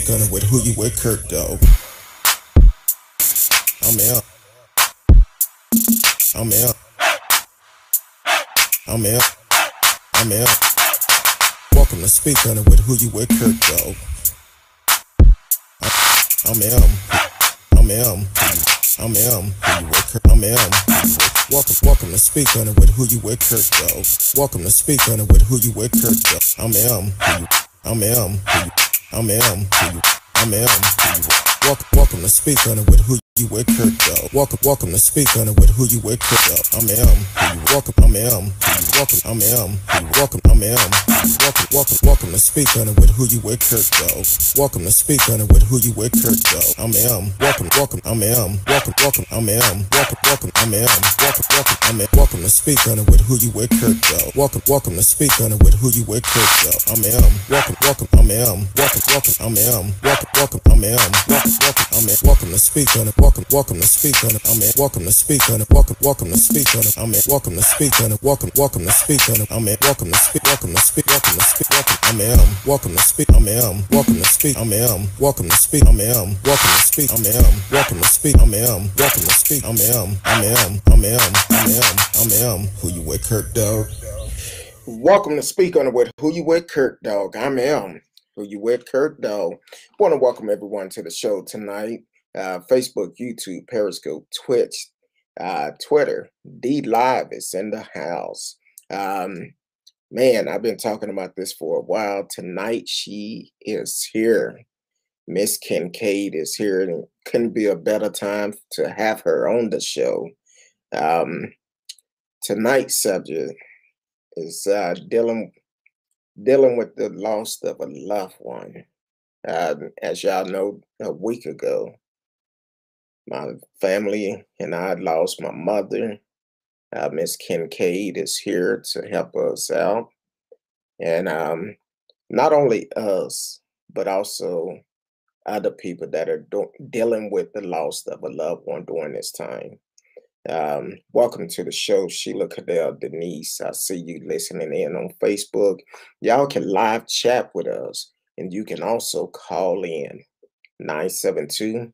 speak on it with who you with, Kirk, though. I'm out. I'm out. I'm out. I'm out. Welcome to speak on it with who you with, Kirk, though. I'm out. I'm out. I'm out. I'm out. Welcome to speak on it with who you with, Kirk, though. Welcome to speak on it with who you with, Kirk, though. I'm out. I'm out. I'm out. I'm out. Welcome to speak on it with who you with, Kirk, though. Welcome to speak on it with who you with, Kirk, though. I'm out. Welcome. I'm out. Welcome. I'm out. Welcome. I'm out. Welcome to speak on it with who you with, Kirk, though. Welcome to speak on it with who you with, Kirk, though. I'm out. Welcome. I'm out. Welcome. I'm out. Welcome. I'm out. I'm out. Welcome to speak on it with who you with, Kirk, though. Welcome to speak on it with who you with, Kirk, though. I'm out. Welcome. I'm out. Welcome. I'm out. Welcome. I'm out. I'm out. Welcome to speak on it. Welcome to speak on it. I'm at. Welcome to speak on it. Welcome to speak on it. I'm at. Welcome to speak on it. Welcome to speak on it. I'm at. Welcome to speak. Welcome to speak. I'm at. Welcome to speak. I'm at. Welcome to speak. I'm at. Welcome to speak. I'm at. Welcome to speak. I'm at. Welcome to speak. I'm at. Welcome to speak. I'm at. Who you with, Kirk, dog? Welcome to speak on it with who you with, Kirk, dog. I'm at. Who you with, Kirk, dog? Want to welcome everyone to the show tonight. Facebook, YouTube, Periscope, Twitch, Twitter. D Live is in the house. Man, I've been talking about this for a while. Tonight she is here. Miss Kincaid is here, and it couldn't be a better time to have her on the show. Tonight's subject is dealing with the loss of a loved one. As y'all know, a week ago, my family and I lost my mother. Miss Kincaid is here to help us out. And not only us, but also other people that are dealing with the loss of a loved one during this time. Welcome to the show, Sheila Cadell Denise. I see you listening in on Facebook. Y'all can live chat with us, and you can also call in 972-591-3665,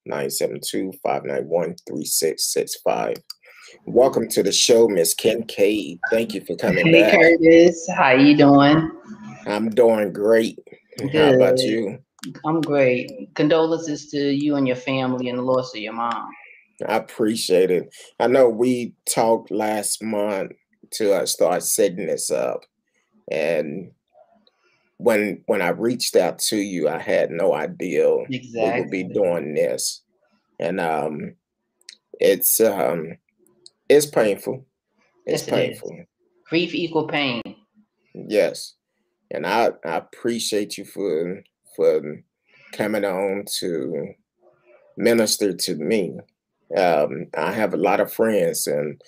972-591-3665. Welcome to the show, Miss Kincaid. Thank you for coming back. Hey, Curtis. How you doing? I'm doing great. Good. How about you? I'm great. Condolences to you and your family and the loss of your mom. I appreciate it. I know we talked last month to start setting this up. And when I reached out to you, I had no idea we would be doing this. And it's painful. It's painful. Grief equal pain. Yes. And I appreciate you for coming on to minister to me. I have a lot of friends, and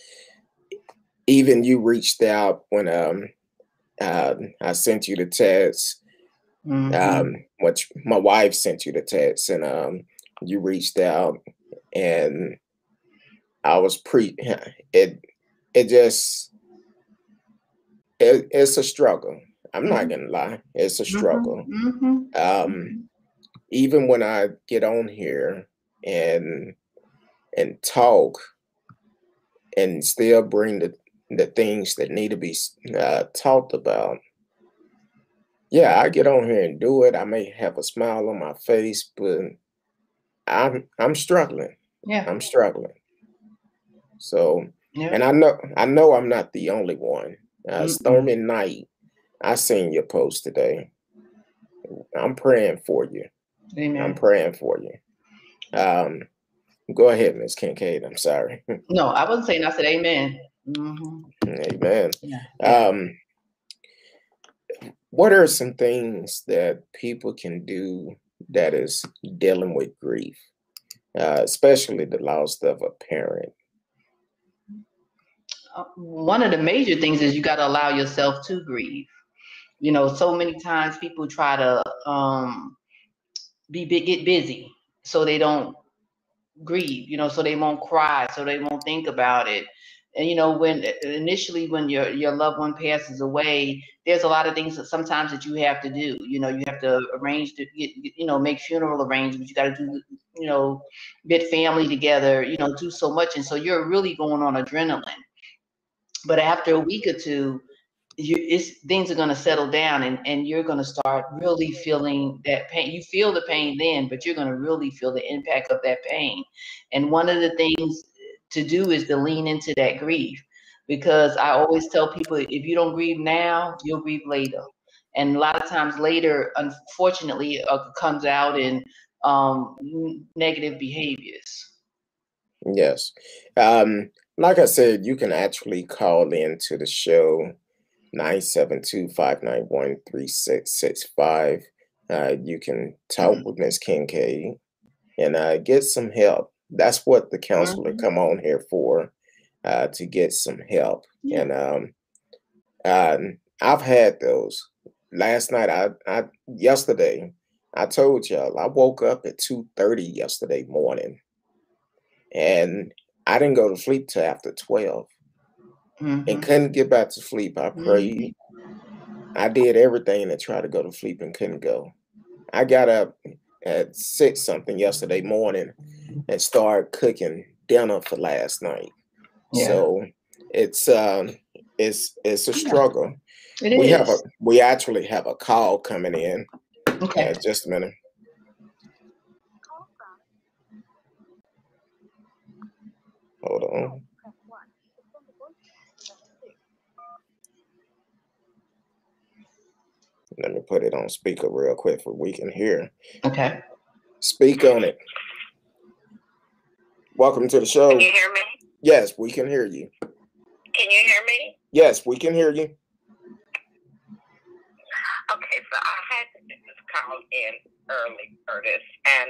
even you reached out when I sent you the text. Which my wife sent you the text, and you reached out, and I was it's a struggle. I'm not gonna lie, it's a struggle. Even when I get on here and talk and still bring the things that need to be talked about. Yeah, I get on here and do it. I may have a smile on my face, but I'm struggling. Yeah, I'm struggling. So, and I know I'm not the only one. Stormy Night, I seen your post today. I'm praying for you. Amen. I'm praying for you. Go ahead, Miss Kincaid. I'm sorry. No, I wasn't saying. I said amen. Amen. Yeah. What are some things that people can do that is dealing with grief, especially the loss of a parent? One of the major things is you got to allow yourself to grieve. You know, so many times people try to get busy so they don't grieve, you know, so they won't cry, so they won't think about it. And you know, when initially when your loved one passes away, there's a lot of things that sometimes that you have to do. You know, you have to arrange to get, you know, make funeral arrangements. You got to do, you know, get family together. You know, do so much, and so you're really going on adrenaline. But after a week or two, things are going to settle down, and you're going to start really feeling that pain. You feel the pain then, but you're going to really feel the impact of that pain. And one of the things to do is to lean into that grief, because I always tell people, if you don't grieve now, you'll grieve later. And a lot of times later, unfortunately, comes out in negative behaviors. Yes. Like I said, you can actually call in to the show 972-591-3665. You can talk with Miss Kincaid and get some help. That's what the counselor come on here for, to get some help. Yeah. And I've had those. Last night, yesterday, I told y'all I woke up at 2:30 yesterday morning, and I didn't go to sleep till after 12, and couldn't get back to sleep. I prayed. I did everything to try to go to sleep and couldn't go. I got up at 6 something yesterday morning and started cooking dinner for last night. Yeah. So it's a struggle. It We actually have a call coming in. Okay. Just a minute. Hold on. Let me put it on speaker real quick so we can hear. Okay. Speak on it. Welcome to the show. Can you hear me? Yes, we can hear you. Can you hear me? Yes, we can hear you. Okay, so I had to just call in early, Curtis, and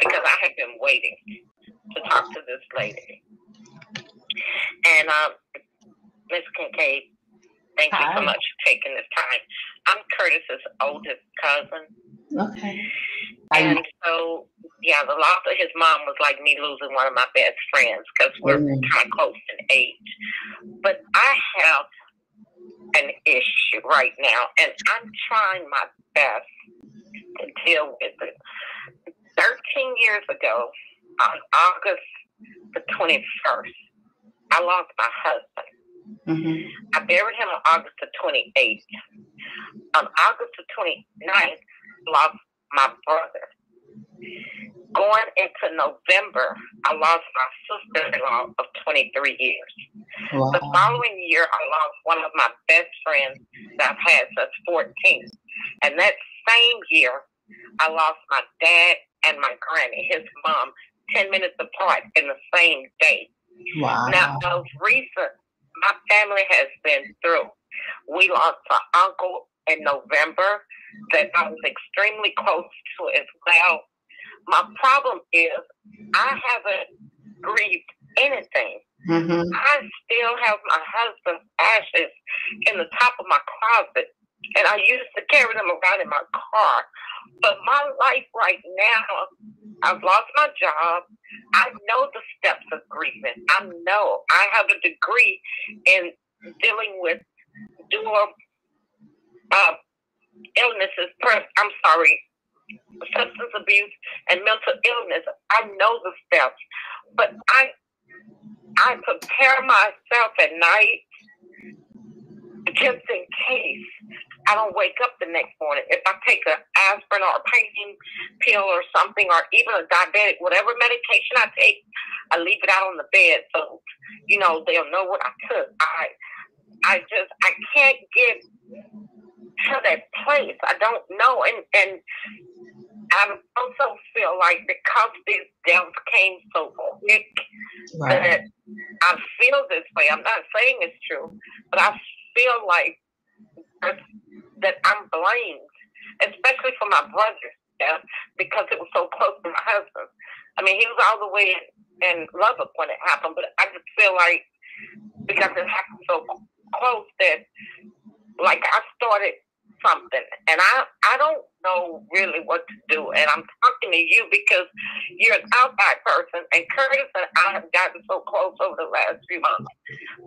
because I had been waiting to talk to this lady. And Miss Kincaid, thank you so much for taking this time. I'm Curtis's oldest cousin. Okay. And so, yeah, the loss of his mom was like me losing one of my best friends, because we're kind of close in age. But I have an issue right now, and I'm trying my best to deal with it. 13 years ago, on August the 21st, I lost my husband. I buried him on August the 28th. On August the 29th, I lost my brother. Going into November, I lost my sister-in-law of 23 years. Wow. The following year, I lost one of my best friends that I've had since 14. And that same year, I lost my dad and my granny, his mom, 10 minutes apart in the same day. Wow. Now, most recent, my family has been through. We lost an uncle in November that I was extremely close to as well. My problem is I haven't grieved anything. I still have my husband's ashes in the top of my closet, and I used to carry them around in my car. But my life right now, I've lost my job. I know the steps of grieving. I have a degree in dealing with dual illnesses. Substance abuse and mental illness. I know the steps, but I prepare myself at night just in case I don't wake up the next morning. If I take an aspirin or a pain pill or something, or even a diabetic, whatever medication I take, I leave it out on the bed so, they'll know what I took. I can't get to that place. I don't know. And I also feel like because these deaths came so quick, that I feel this way. I'm not saying it's true, but I feel like that I'm blamed, especially for my brother's death, because it was so close to my husband. I mean, he was all the way in Lubbock when it happened, but I just feel like because it happened so close that, like, I started something, and I don't know really what to do. And I'm talking to you because you're an outside person, and Curtis and I have gotten so close over the last few months.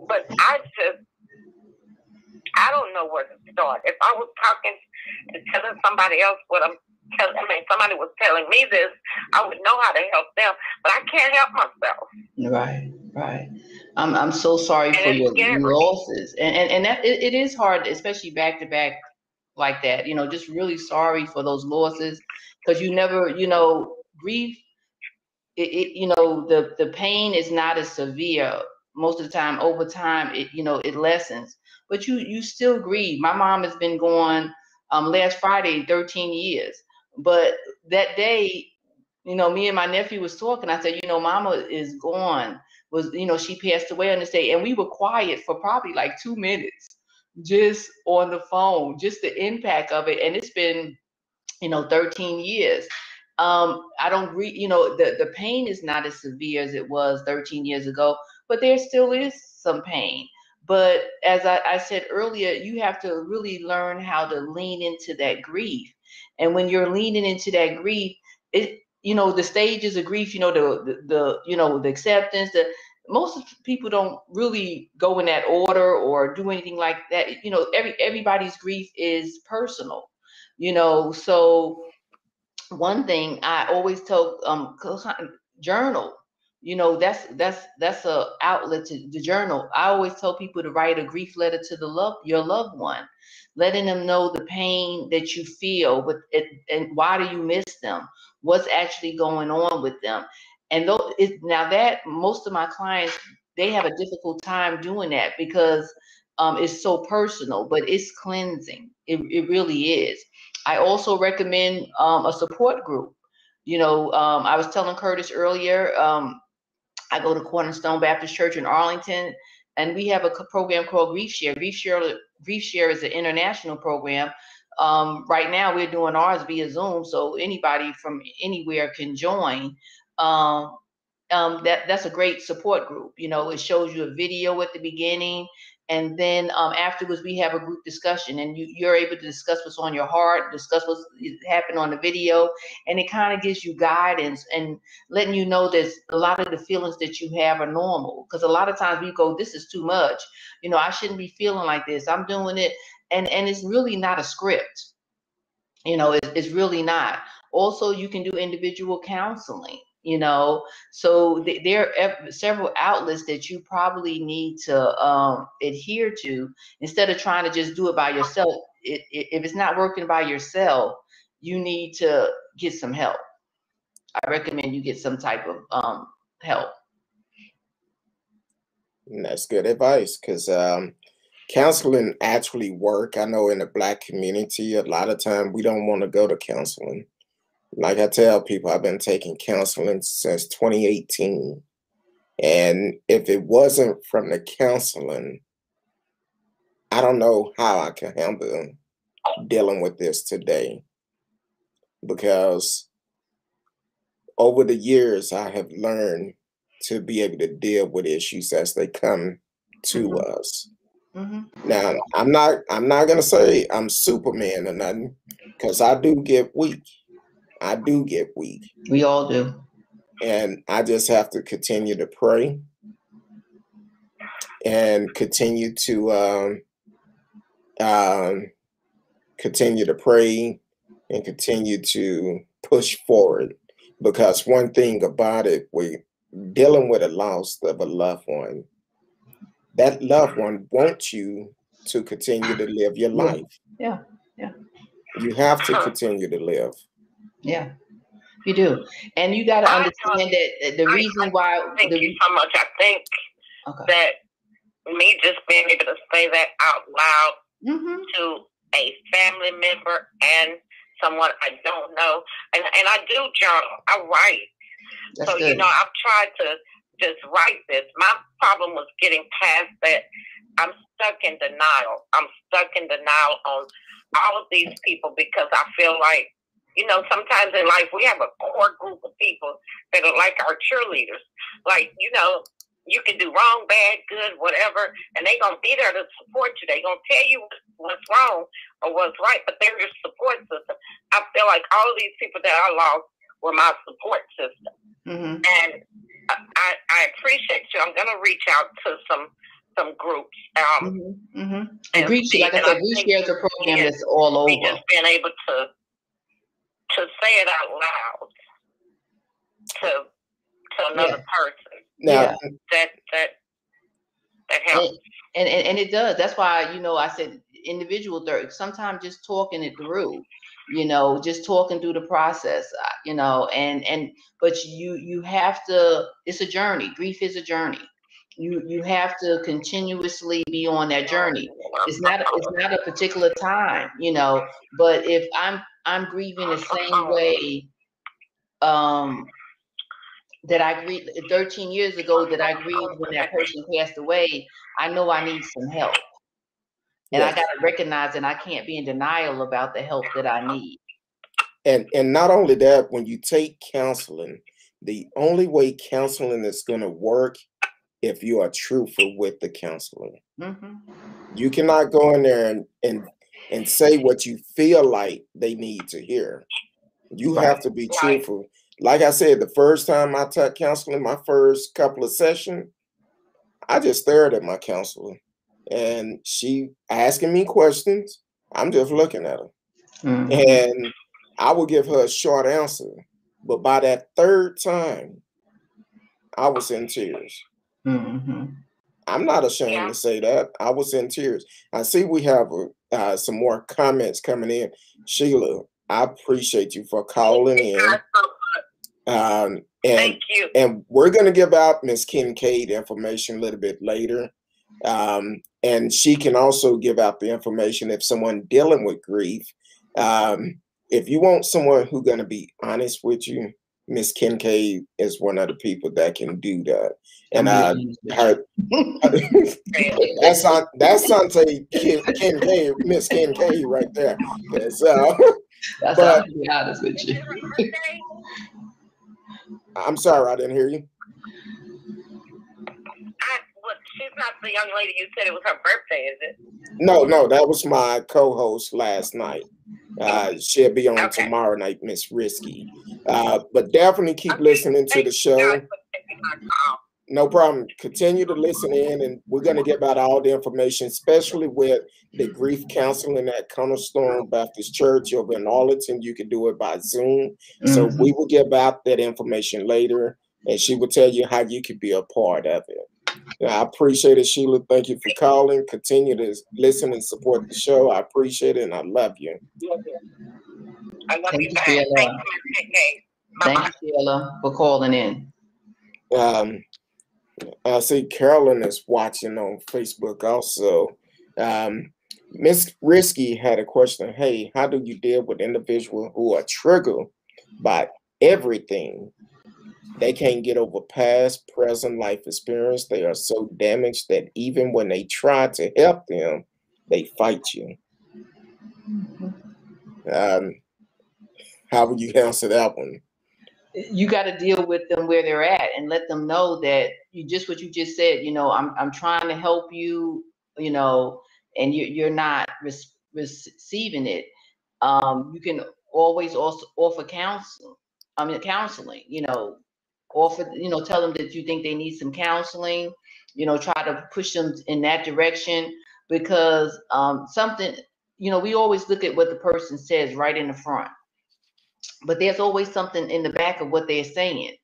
But I don't know where to start. If I was talking and telling somebody else what somebody was telling me this, I would know how to help them, but I can't help myself. Right. I'm so sorry for your losses, and that it is hard, especially back to back like that. Just really sorry for those losses, because you never, grief. The pain is not as severe most of the time. Over time, it lessens, but you still grieve. My mom has been gone last Friday 13 years, but that day, me and my nephew was talking. I said, Mama is gone. She passed away on this day, and we were quiet for probably like 2 minutes, just on the phone, just the impact of it. And it's been, 13 years. I don't grieve. The pain is not as severe as it was 13 years ago, but there still is some pain. But as I said earlier, you have to really learn how to lean into that grief. And when you're leaning into that grief, the stages of grief, the acceptance, most people don't really go in that order or do anything like that. Everybody's grief is personal, so one thing I always tell journal. That's a outlet to the journal. I always tell people to write a grief letter to your loved one, letting them know the pain that you feel, and why do you miss them? What's actually going on with them? And now that most of my clients, they have a difficult time doing that because it's so personal, but it's cleansing. It really is. I also recommend a support group. I was telling Curtis earlier, I go to Cornerstone Baptist Church in Arlington, and we have a program called Grief Share. Grief Share is an international program. Right now, we're doing ours via Zoom, so anybody from anywhere can join. That's a great support group. It shows you a video at the beginning, and then afterwards we have a group discussion, and you're able to discuss what's on your heart, discuss what's happened on the video, and it kind of gives you guidance and letting you know that a lot of the feelings that you have are normal. Because a lot of times we go, this is too much. I shouldn't be feeling like this. I'm doing it, and it's really not a script. It's really not. Also, you can do individual counseling. So there are several outlets that you probably need to adhere to, instead of trying to just do it by yourself. If it's not working by yourself, you need to get some help. I recommend you get some type of help. And that's good advice, because counseling actually work. I know in the Black community, a lot of time we don't want to go to counseling. Like I tell people, I've been taking counseling since 2018. And if it wasn't from the counseling, I don't know how I can handle dealing with this today. Because over the years, I have learned to be able to deal with issues as they come to us. Now, I'm not gonna say I'm Superman or nothing, because I do get weak. We all do. And I just have to continue to pray and continue to push forward. Because one thing about it, we're dealing with a loss of a loved one. That loved one wants you to continue to live your life. Yeah. You have to continue to live. Yeah, you do. And you got to understand that the reason why. Thank you so much. I think that me just being able to say that out loud to a family member and someone I don't know, and I do journal. I write. That's so good. I've tried to just write this. My problem was getting past that. I'm stuck in denial. I'm stuck in denial on all of these people, because I feel like, sometimes in life we have a core group of people that are like our cheerleaders. Like, You can do wrong, bad, good, whatever, and they're going to be there to support you. They're going to tell you what's wrong or what's right, but they're your support system. I feel like all of these people that I lost were my support system. And I appreciate you. I'm going to reach out to some groups. And Grief, like I said, Grief Share is a program that's all over. Just being able to say it out loud to another person. Now, that helps. And it does. That's why, I said individual therapy. Sometimes just talking it through, just talking through the process, but you have to, it's a journey. Grief is a journey. You have to continuously be on that journey. It's not a particular time, but if I'm grieving the same way, that I grieved 13 years ago, that I grieved when that person passed away, I know I need some help. And I got to recognize that I can't be in denial about the help that I need. And not only that, when you take counseling, the only way counseling is going to work if you are truthful with the counselor. You cannot go in there and say what you feel like they need to hear. You have to be truthful. Like I said, the first time I took counseling, my first couple of sessions, I just stared at my counselor and she asking me questions. I'm just looking at her. And I would give her a short answer. But by that third time, I was in tears. I'm not ashamed to say that. I was in tears. I see we have some more comments coming in. Sheila, I appreciate you for calling in. Thank you. And we're going to give out Miss Kincaid information a little bit later. And she can also give out the information if someone dealing with grief. If you want someone who's going to be honest with you, Miss Kincaid is one of the people that can do that. And that's Sante Kincaid, Miss Kincaid right there. That's how to be honest with you. I'm sorry, I didn't hear you. She's not the young lady you said it was her birthday, is it? No, that was my co-host last night. She'll be on tomorrow night, Miss Risky. But definitely keep listening to the show. No problem. Continue to listen in, and we're going to give out all the information, especially with the grief counseling at Cornerstone Baptist Church over in Arlington. You can do it by Zoom. So we will give out that information later, and she will tell you how you can be a part of it. I appreciate it, Sheila. Thank you for calling. Continue to listen and support the show. I appreciate it, and I love you. I love you back. Thank you, Sheila, for calling in. I see Carolyn is watching on Facebook also. Miss Risky had a question. Hey, how do you deal with individuals who are triggered by everything? They can't get over past, present life experience. They are so damaged that even when they try to help them, they fight you. How would you answer that one? You got to deal with them where they're at and let them know that what you just said, I'm trying to help you, and you're not receiving it. You can always also offer counseling, offer, tell them that you think they need some counseling, try to push them in that direction, because something, we always look at what the person says right in the front. But there's always something in the back of what they're saying,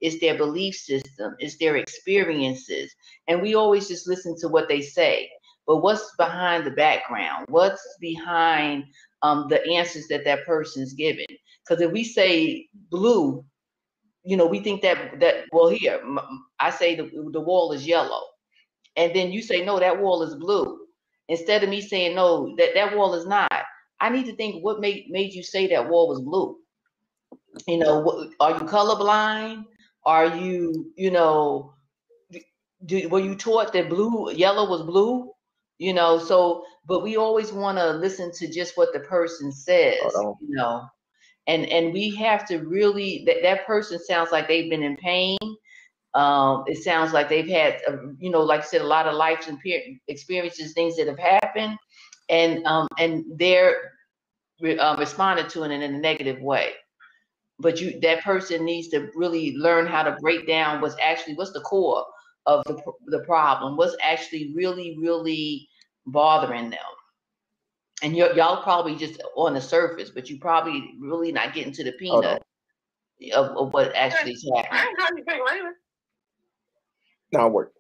it's their belief system, it's their experiences. And we always just listen to what they say. But what's behind the background? What's behind the answers that person's giving? Because if we say blue, we think that well, here, I say the wall is yellow. And then you say, no, that wall is blue. Instead of me saying, no, that wall is not. I need to think what made you say that wall was blue. Are you colorblind? Are you, were you taught that yellow was blue? But we always want to listen to just what the person says, and we have to really, that person sounds like they've been in pain. It sounds like they've had, you know, like I said, a lot of life experiences, things that have happened, and they're responding to it in a negative way. But that person needs to really learn how to break down what's the core of the problem, what's actually really bothering them. And y'all probably just on the surface, but you probably really not getting to the peanut of what actually is happening. Now work.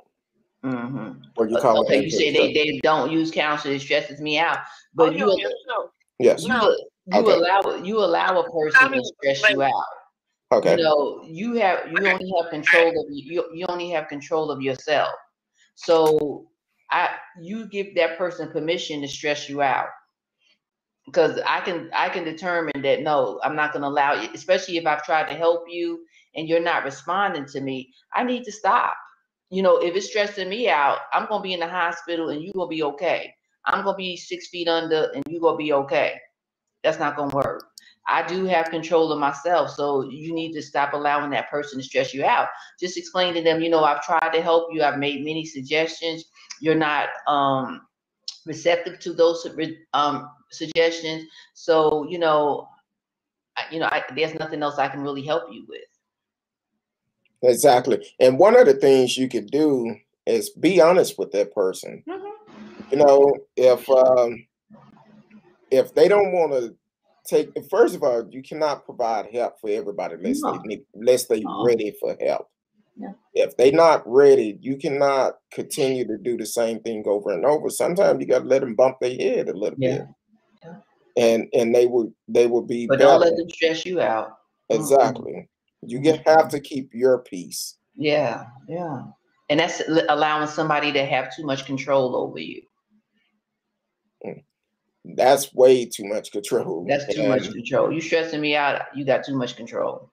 What you call okay, you say they don't use counseling. It stresses me out, but yes, you allow a person to stress you out. Okay. You know, you only have control of you only have control of yourself. So you give that person permission to stress you out. Because I can determine that no, I'm not going to allow you, especially if I've tried to help you and you're not responding to me. I need to stop. You know, if it's stressing me out, I'm going to be in the hospital and you're going to be okay. I'm going to be 6 feet under and you're going to be okay. That's not going to work. I do have control of myself. So you need to stop allowing that person to stress you out. Just explain to them, you know, I've tried to help you. I've made many suggestions. You're not receptive to those suggestions. So, there's nothing else I can really help you with. Exactly. And one of the things you could do is be honest with that person. You know, if they don't want to take, first of all, you cannot provide help for everybody unless they ready for help. Yeah. If they're not ready, you cannot continue to do the same thing over and over. Sometimes you got to let them bump their head a little bit. Yeah. And they will be but better. Don't let them stress you out. Exactly. You have to keep your peace. Yeah. And that's allowing somebody to have too much control over you. That's way too much control. That's too much control. You stressing me out, you got too much control.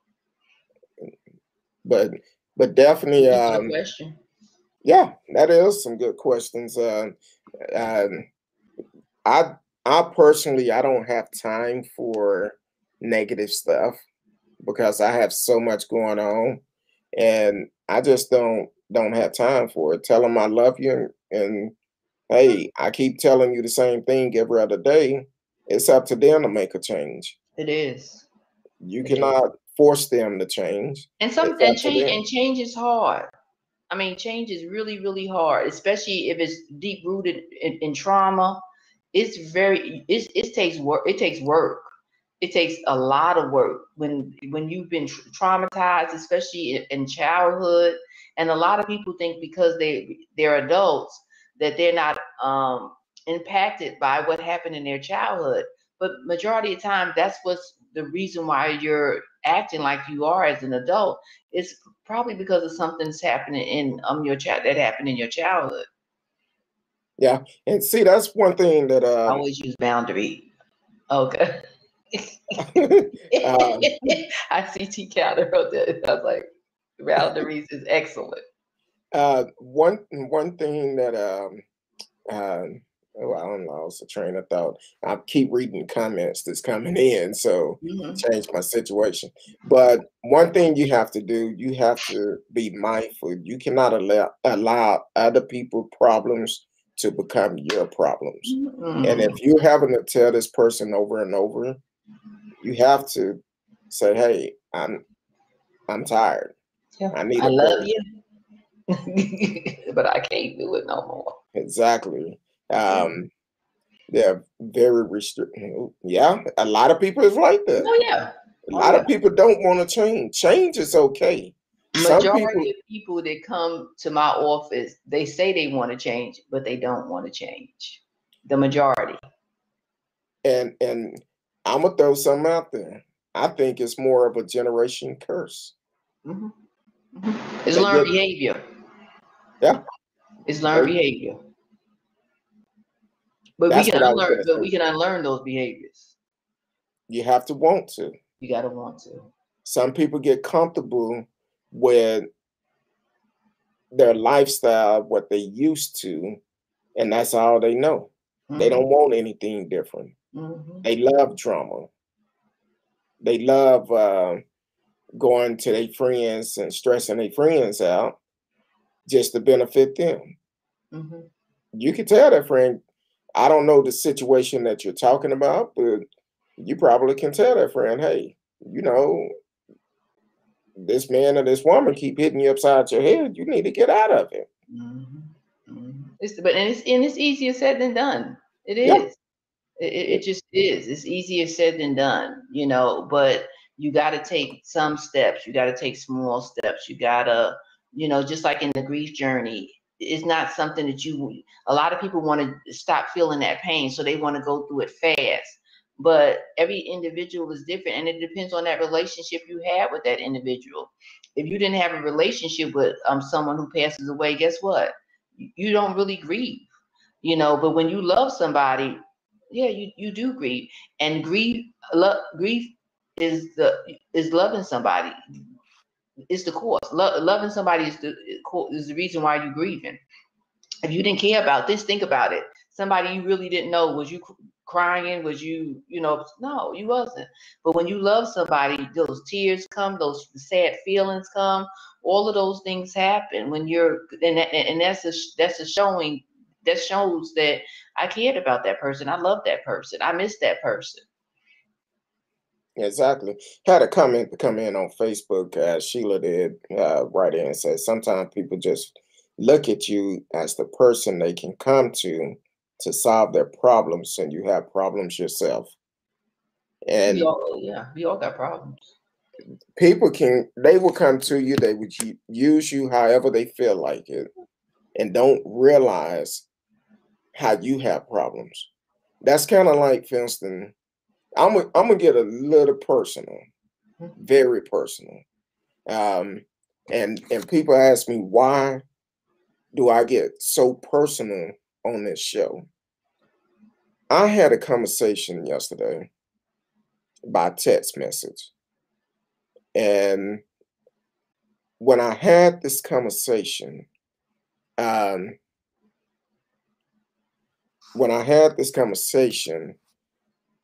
But definitely good question. Yeah, that is some good questions. I personally, I don't have time for negative stuff because I have so much going on, and I just don't have time for it. Tell them I love you, and hey, I keep telling you the same thing every other day. It's up to them to make a change. It is. You cannot force them to change. And change is hard. I mean, change is really hard, especially if it's deep rooted in trauma. It takes work. It takes work. It takes a lot of work when you've been traumatized, especially in childhood. And a lot of people think because they're adults that they're not impacted by what happened in their childhood. But majority of the time, that's what's the reason why you're acting like you are as an adult. It's probably because of something's happening in that happened in your childhood. Yeah, and see, that's one thing that I always use boundary. Okay. I see T. Counter wrote that. I was like, boundaries is excellent. One thing that I don't know, it's a train of thought. I keep reading comments that's coming in, so change my situation. But one thing you have to do, you have to be mindful. You cannot allow other people's problems to become your problems. And if you're having to tell this person over and over, you have to say, "Hey, I'm tired. Yeah, I need I love break. You, but I can't do it no more." Exactly. They're very restricted. Yeah, a lot of people is like that. Oh yeah. A lot of people don't want to change. Change is okay. Majority of people that come to my office, they say they want to change, but they don't want to change. The majority. And I'm gonna throw something out there. I think it's more of a generation curse. It's learned behavior. Yeah. It's learned behavior. But we can unlearn those behaviors. You have to want to. You gotta want to. Some people get comfortable with their lifestyle, what they used to, and that's all they know. They don't want anything different. They love drama. They love going to their friends and stressing their friends out just to benefit them. Mm-hmm. You can tell that friend, I don't know the situation that you're talking about, but you probably can tell that friend, hey, you know, this man or this woman keep hitting you upside your head. You need to get out of it. Mm-hmm. Mm-hmm. It's easier said than done. It Yeah. is. It just is. It's easier said than done, you know, but you got to take some steps. You got to take small steps. You got to, you know, just like in the grief journey, it's not something that a lot of people want to stop feeling that pain. So they want to go through it fast. But every individual is different, and it depends on that relationship you have with that individual. If you didn't have a relationship with someone who passes away, guess what? You don't really grieve, you know. But when you love somebody, yeah, you do grieve, and grief is loving somebody. It's the cause. Loving somebody is the reason why you're grieving. If you didn't care about this, think about it. Somebody you really didn't know, was you crying? Was you, you know? No, you wasn't. But when you love somebody, those tears come, those sad feelings come. All of those things happen when you're, and that's a showing that shows that I cared about that person. I love that person. I miss that person. Exactly. Had a comment to come in on Facebook, Sheila did, right in and said, sometimes people just look at you as the person they can come to solve their problems, and you have problems yourself. And We all got problems. people they will come to you, they would use you however they feel like it, and don't realize how you have problems. That's kind of like, for instance, I'm gonna get a little personal, very personal. And people ask me, why do I get so personal on this show? I had a conversation yesterday by text message, and when I had this conversation, um,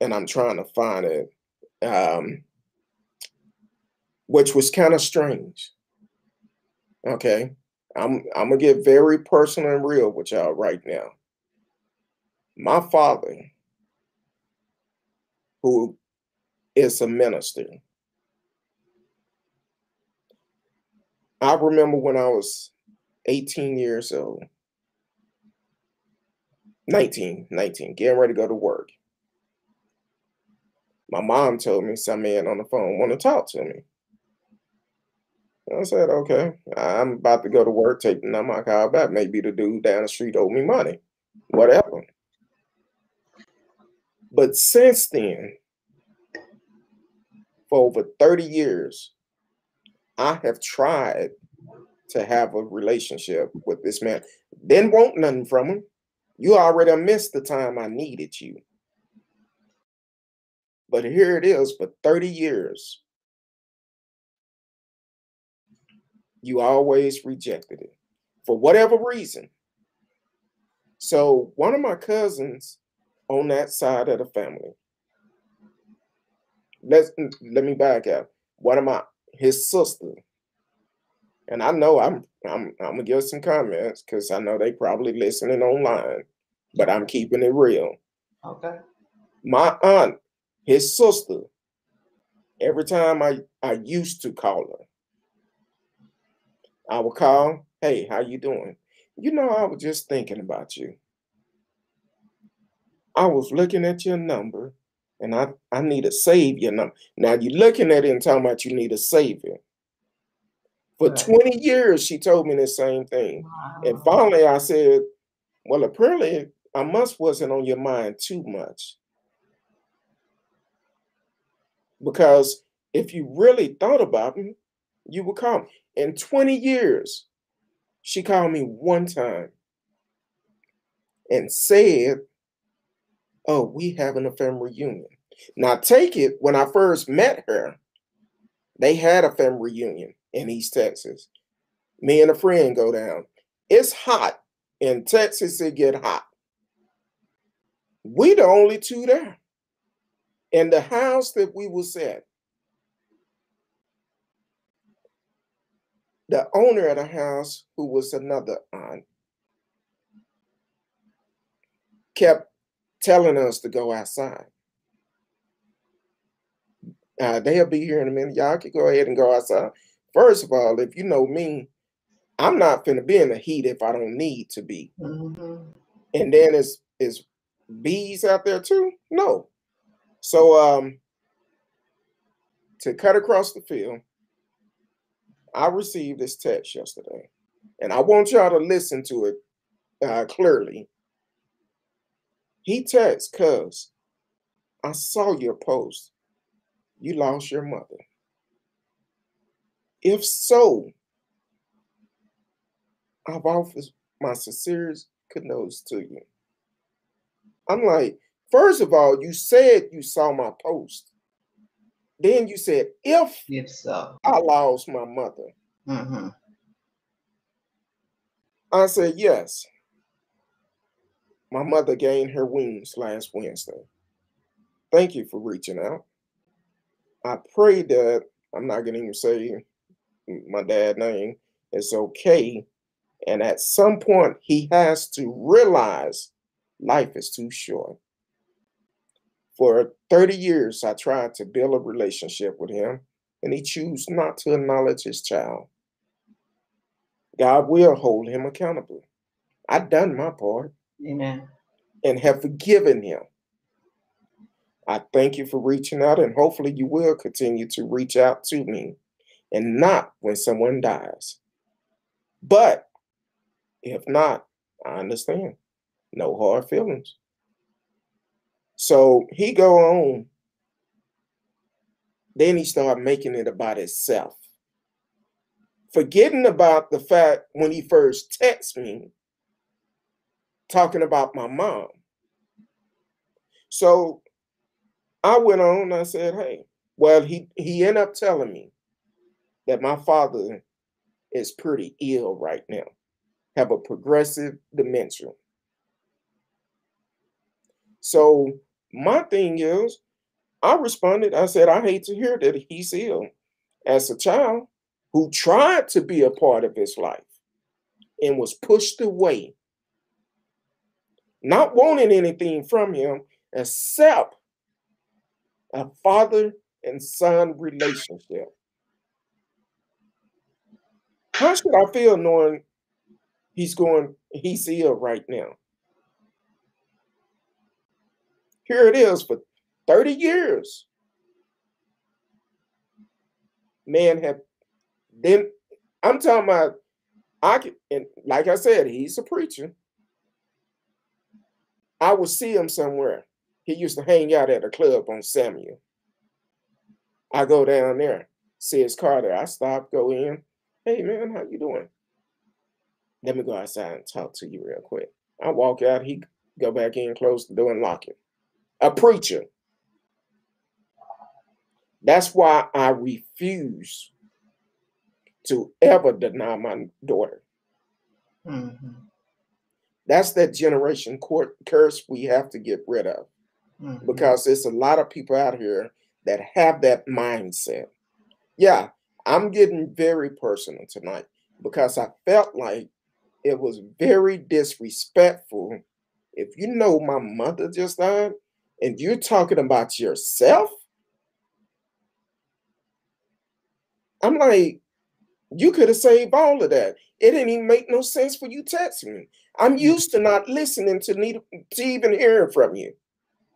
and I'm trying to find it, which was kind of strange. Okay, I'm gonna get very personal and real with y'all right now. My father, who is a minister, I remember when I was 18 years old, 19, getting ready to go to work. My mom told me some man on the phone want to talk to me. I said, okay, I'm about to go to work, take the number, I call back. Maybe the dude down the street owed me money, whatever. But since then, for over 30 years, I have tried to have a relationship with this man. Didn't want nothing from him. You already missed the time I needed you. But here it is, for 30 years, you always rejected it for whatever reason. So one of my cousins on that side of the family, let me back up. His sister, and I know I'm gonna give some comments because I know they probably listening online, but I'm keeping it real. Okay. My aunt, his sister, every time I used to call her, I would call, hey, how you doing? You know, I was just thinking about you. I was looking at your number, and I need to save your number. Now you're looking at it and talking about you need to save it. For Right. 20 years, she told me the same thing. Wow. And finally I said, well, apparently I wasn't on your mind too much. Because if you really thought about me, you would call me. In 20 years, she called me one time and said, oh, we having a family reunion. Now take it, when I first met her, they had a family reunion in East Texas. Me and a friend go down. It's hot. In Texas, it get hot. We the only two there. In the house that we was at, the owner of the house, who was another aunt, kept telling us to go outside. They'll be here in a minute. Y'all can go ahead and go outside. First of all, if you know me, I'm not finna be in the heat if I don't need to be. Mm-hmm. And then is bees out there too? No. So to cut across the field, I received this text yesterday, and I want y'all to listen to it clearly. He texts, "Cuz I saw your post. You lost your mother. If so, I've offered my sincerest condolences to you." I'm like, first of all, you said you saw my post. Then you said, if so. I lost my mother. Mm-hmm. I said, yes. My mother gained her wings last Wednesday. Thank you for reaching out. I pray that, I'm not going to even say my dad's name, it's okay. And at some point, he has to realize life is too short. For 30 years, I tried to build a relationship with him, and he chose not to acknowledge his child. God will hold him accountable. I've done my part. Amen. And have forgiven him. I thank you for reaching out, and hopefully you will continue to reach out to me, and not when someone dies. But if not, I understand. No hard feelings. So he go on. Then he started making it about himself, forgetting about the fact when he first texted me, talking about my mom. So I went on and I said, hey, well, he ended up telling me that my father is pretty ill right now, have a progressive dementia. So my thing is, I responded, I said, I hate to hear that he's ill. As a child who tried to be a part of his life and was pushed away, not wanting anything from him except a father and son relationship. How should I feel knowing he's ill right now? Here it is for 30 years. Man have then, I'm talking about, and like I said, he's a preacher. I would see him somewhere. He used to hang out at a club on Samuel. I go down there, see his car there. I stop, go in. Hey man, how you doing? Let me go outside and talk to you real quick. I walk out, he go back in, close the door and lock it. A preacher. That's why I refuse to ever deny my daughter. Mm-hmm. That's that generation curse we have to get rid of. Mm-hmm. Because there's a lot of people out here that have that mindset. Yeah, I'm getting very personal tonight because I felt like it was very disrespectful. If you know my mother just died and you're talking about yourself, I'm like, you could have saved all of that. It didn't even make no sense for you texting me. I'm used to not listening to even hearing from you.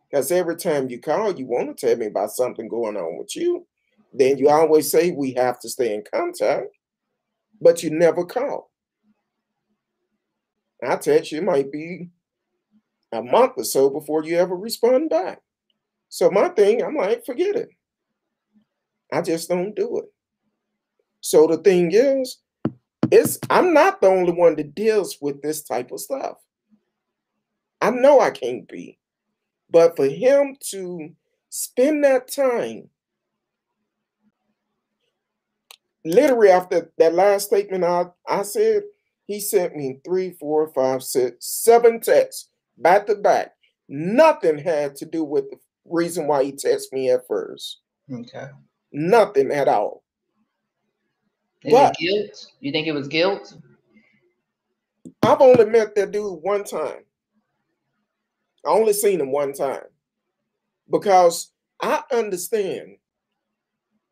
Because every time you call, you want to tell me about something going on with you. Then you always say we have to stay in contact, but you never call. I text you, it might be a month or so before you ever respond back. So my thing, I'm like, forget it. I just don't do it. So the thing is, I'm not the only one that deals with this type of stuff. I know I can't be. But for him to spend that time, literally after that last statement I said, he sent me 3, 4, 5, 6, 7 texts back to back. Nothing had to do with the reason why he texted me at first. Okay. Nothing at all. Is it guilt? You think it was guilt? I've only met that dude one time. I only seen him one time. Because I understand.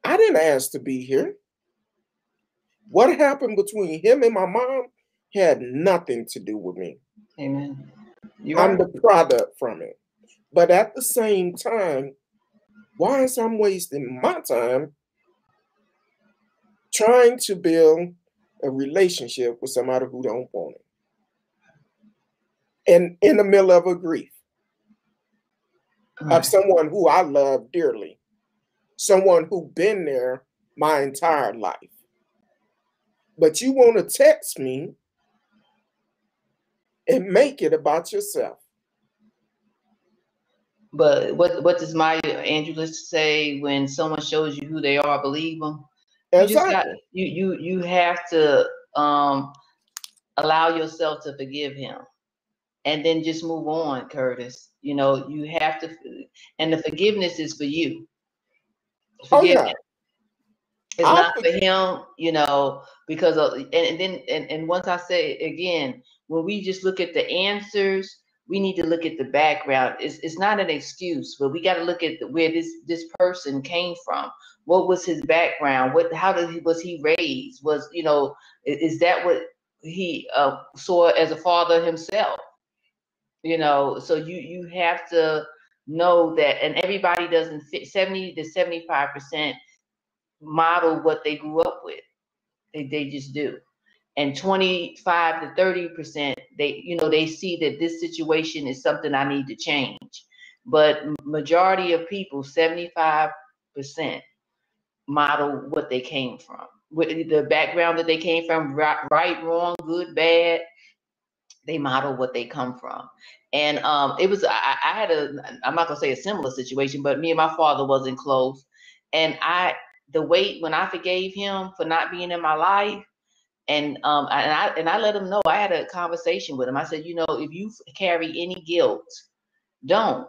I didn't ask to be here. What happened between him and my mom had nothing to do with me. Amen. I'm the product from it. But at the same time, why is I'm wasting my time trying to build a relationship with somebody who don't want it? And in the middle of a grief of someone who I love dearly, someone who been there my entire life. But you want to text me and make it about yourself. But what does Maya Angelou say? When someone shows you who they are, believe them. You just got you have to allow yourself to forgive him, and then just move on, Curtis. You know, you have to, and the forgiveness is for you. Forgive him. It's not for him, you know, because and once I say again, when we just look at the answers, we need to look at the background. It's not an excuse, but we got to look at where this person came from. What was his background? Was he raised? Was, you know, is that what he saw as a father himself? You know, so you have to know that, and everybody doesn't fit. 70 to 75% model what they grew up with. They just do. And 25 to 30%, they see that this situation is something I need to change. But majority of people, 75%, model what they came from, with the background that they came from, right, wrong, good, bad. They model what they come from. And it was, I had I'm not gonna say a similar situation, but me and my father wasn't close. And when I forgave him for not being in my life, and I let him know, I had a conversation with him. I said, you know, if you carry any guilt, don't.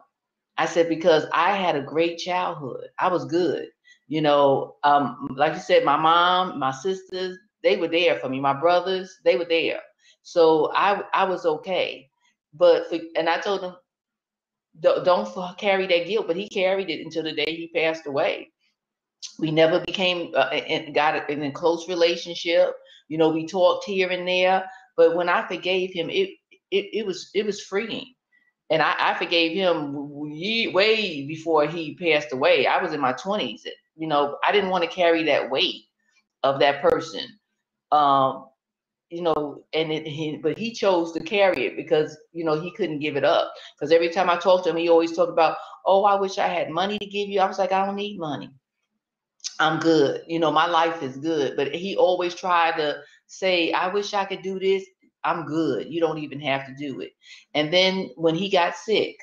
I said, because I had a great childhood. I was good. You know, like you said, my mom, my sisters, they were there for me. My brothers, they were there. So I was okay. And I told him, don't carry that guilt. But he carried it until the day he passed away. We never became got in a close relationship. You know, we talked here and there, but when I forgave him, it was freeing, and I forgave him way before he passed away. I was in my 20s. You know, I didn't want to carry that weight of that person. You know, but he chose to carry it because, you know, he couldn't give it up. Because every time I talked to him, he always talked about, oh, I wish I had money to give you. I was like, I don't need money. I'm good. You know, my life is good. But he always tried to say, I wish I could do this. I'm good. You don't even have to do it. And then when he got sick,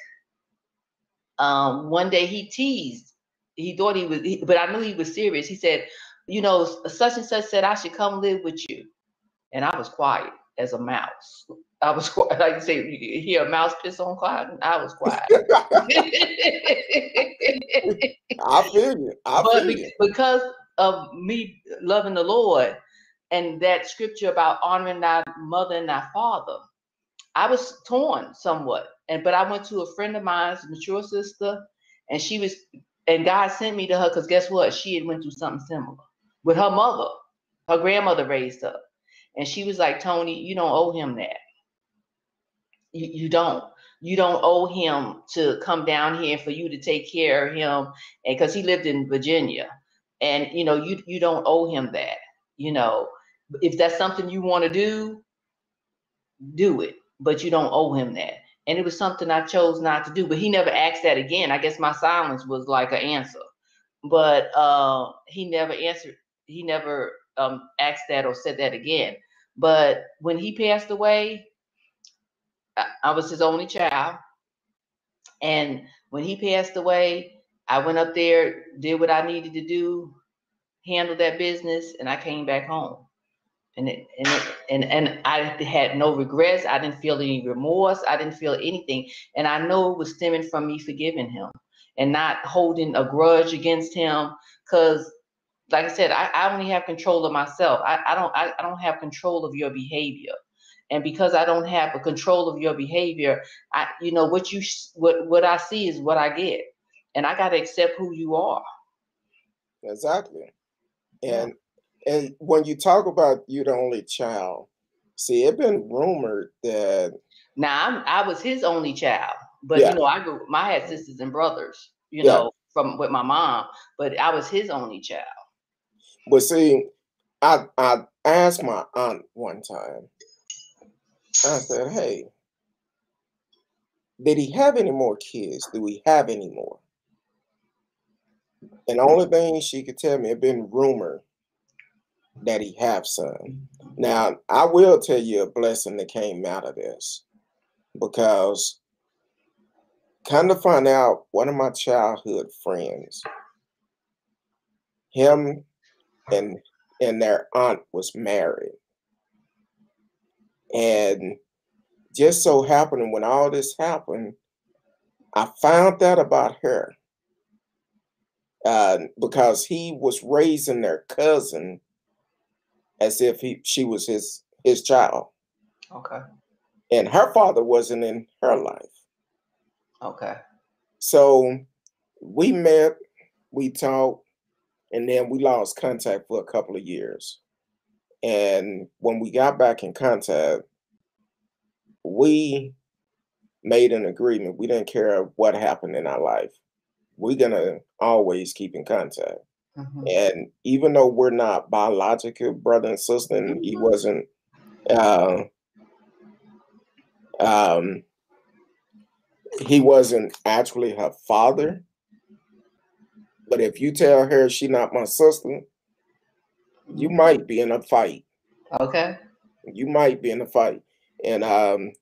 one day he teased. He thought but I knew he was serious. He said, you know, such and such said I should come live with you. And I was quiet as a mouse. I was quiet. Like you say, you hear a mouse piss on cotton. I was quiet. I feel you. Because of me loving the Lord and that scripture about honoring thy mother and thy father, I was torn somewhat. But I went to a friend of mine's mature sister, and God sent me to her because guess what? She had went through something similar with her mother. Her grandmother raised her. And she was like, Tony, you don't owe him that. You don't. You don't owe him to come down here for you to take care of him. And because he lived in Virginia. And, you know, you don't owe him that. You know, if that's something you want to do it. But you don't owe him that. And it was something I chose not to do. But he never asked that again. I guess my silence was like an answer. But he never answered. He never asked that or said that again. But when he passed away, I was his only child. And when he passed away, I went up there, did what I needed to do, handled that business, and I came back home. And I had no regrets. I didn't feel any remorse. I didn't feel anything. And I know it was stemming from me forgiving him and not holding a grudge against him. Because like I said, I only have control of myself. I don't have control of your behavior. And because I don't have a control of your behavior, what I see is what I get. And I got to accept who you are. Exactly. And when you talk about you the only child, see, it's been rumored that now I was his only child, but yeah, I had sisters and brothers, yeah. from with my mom, but I was his only child. But see, I asked my aunt one time, I said, hey, did he have any more kids? Do we have any more? And the only thing she could tell me, it been rumored that he have some. Now, I will tell you a blessing that came out of this, because kind of find out one of my childhood friends, him and their aunt was married. And just so happened when all this happened, I found out about her because he was raising their cousin as if she was his child. Okay. And her father wasn't in her life. Okay. So we met, we talked, and then we lost contact for a couple of years. And when we got back in contact, we made an agreement. We didn't care what happened in our life. We're going to always keep in contact. Mm-hmm. And even though we're not biological brother and sister, and he wasn't, he wasn't actually her father. But if you tell her she's not my sister, you might be in a fight. Okay. You might be in a fight. And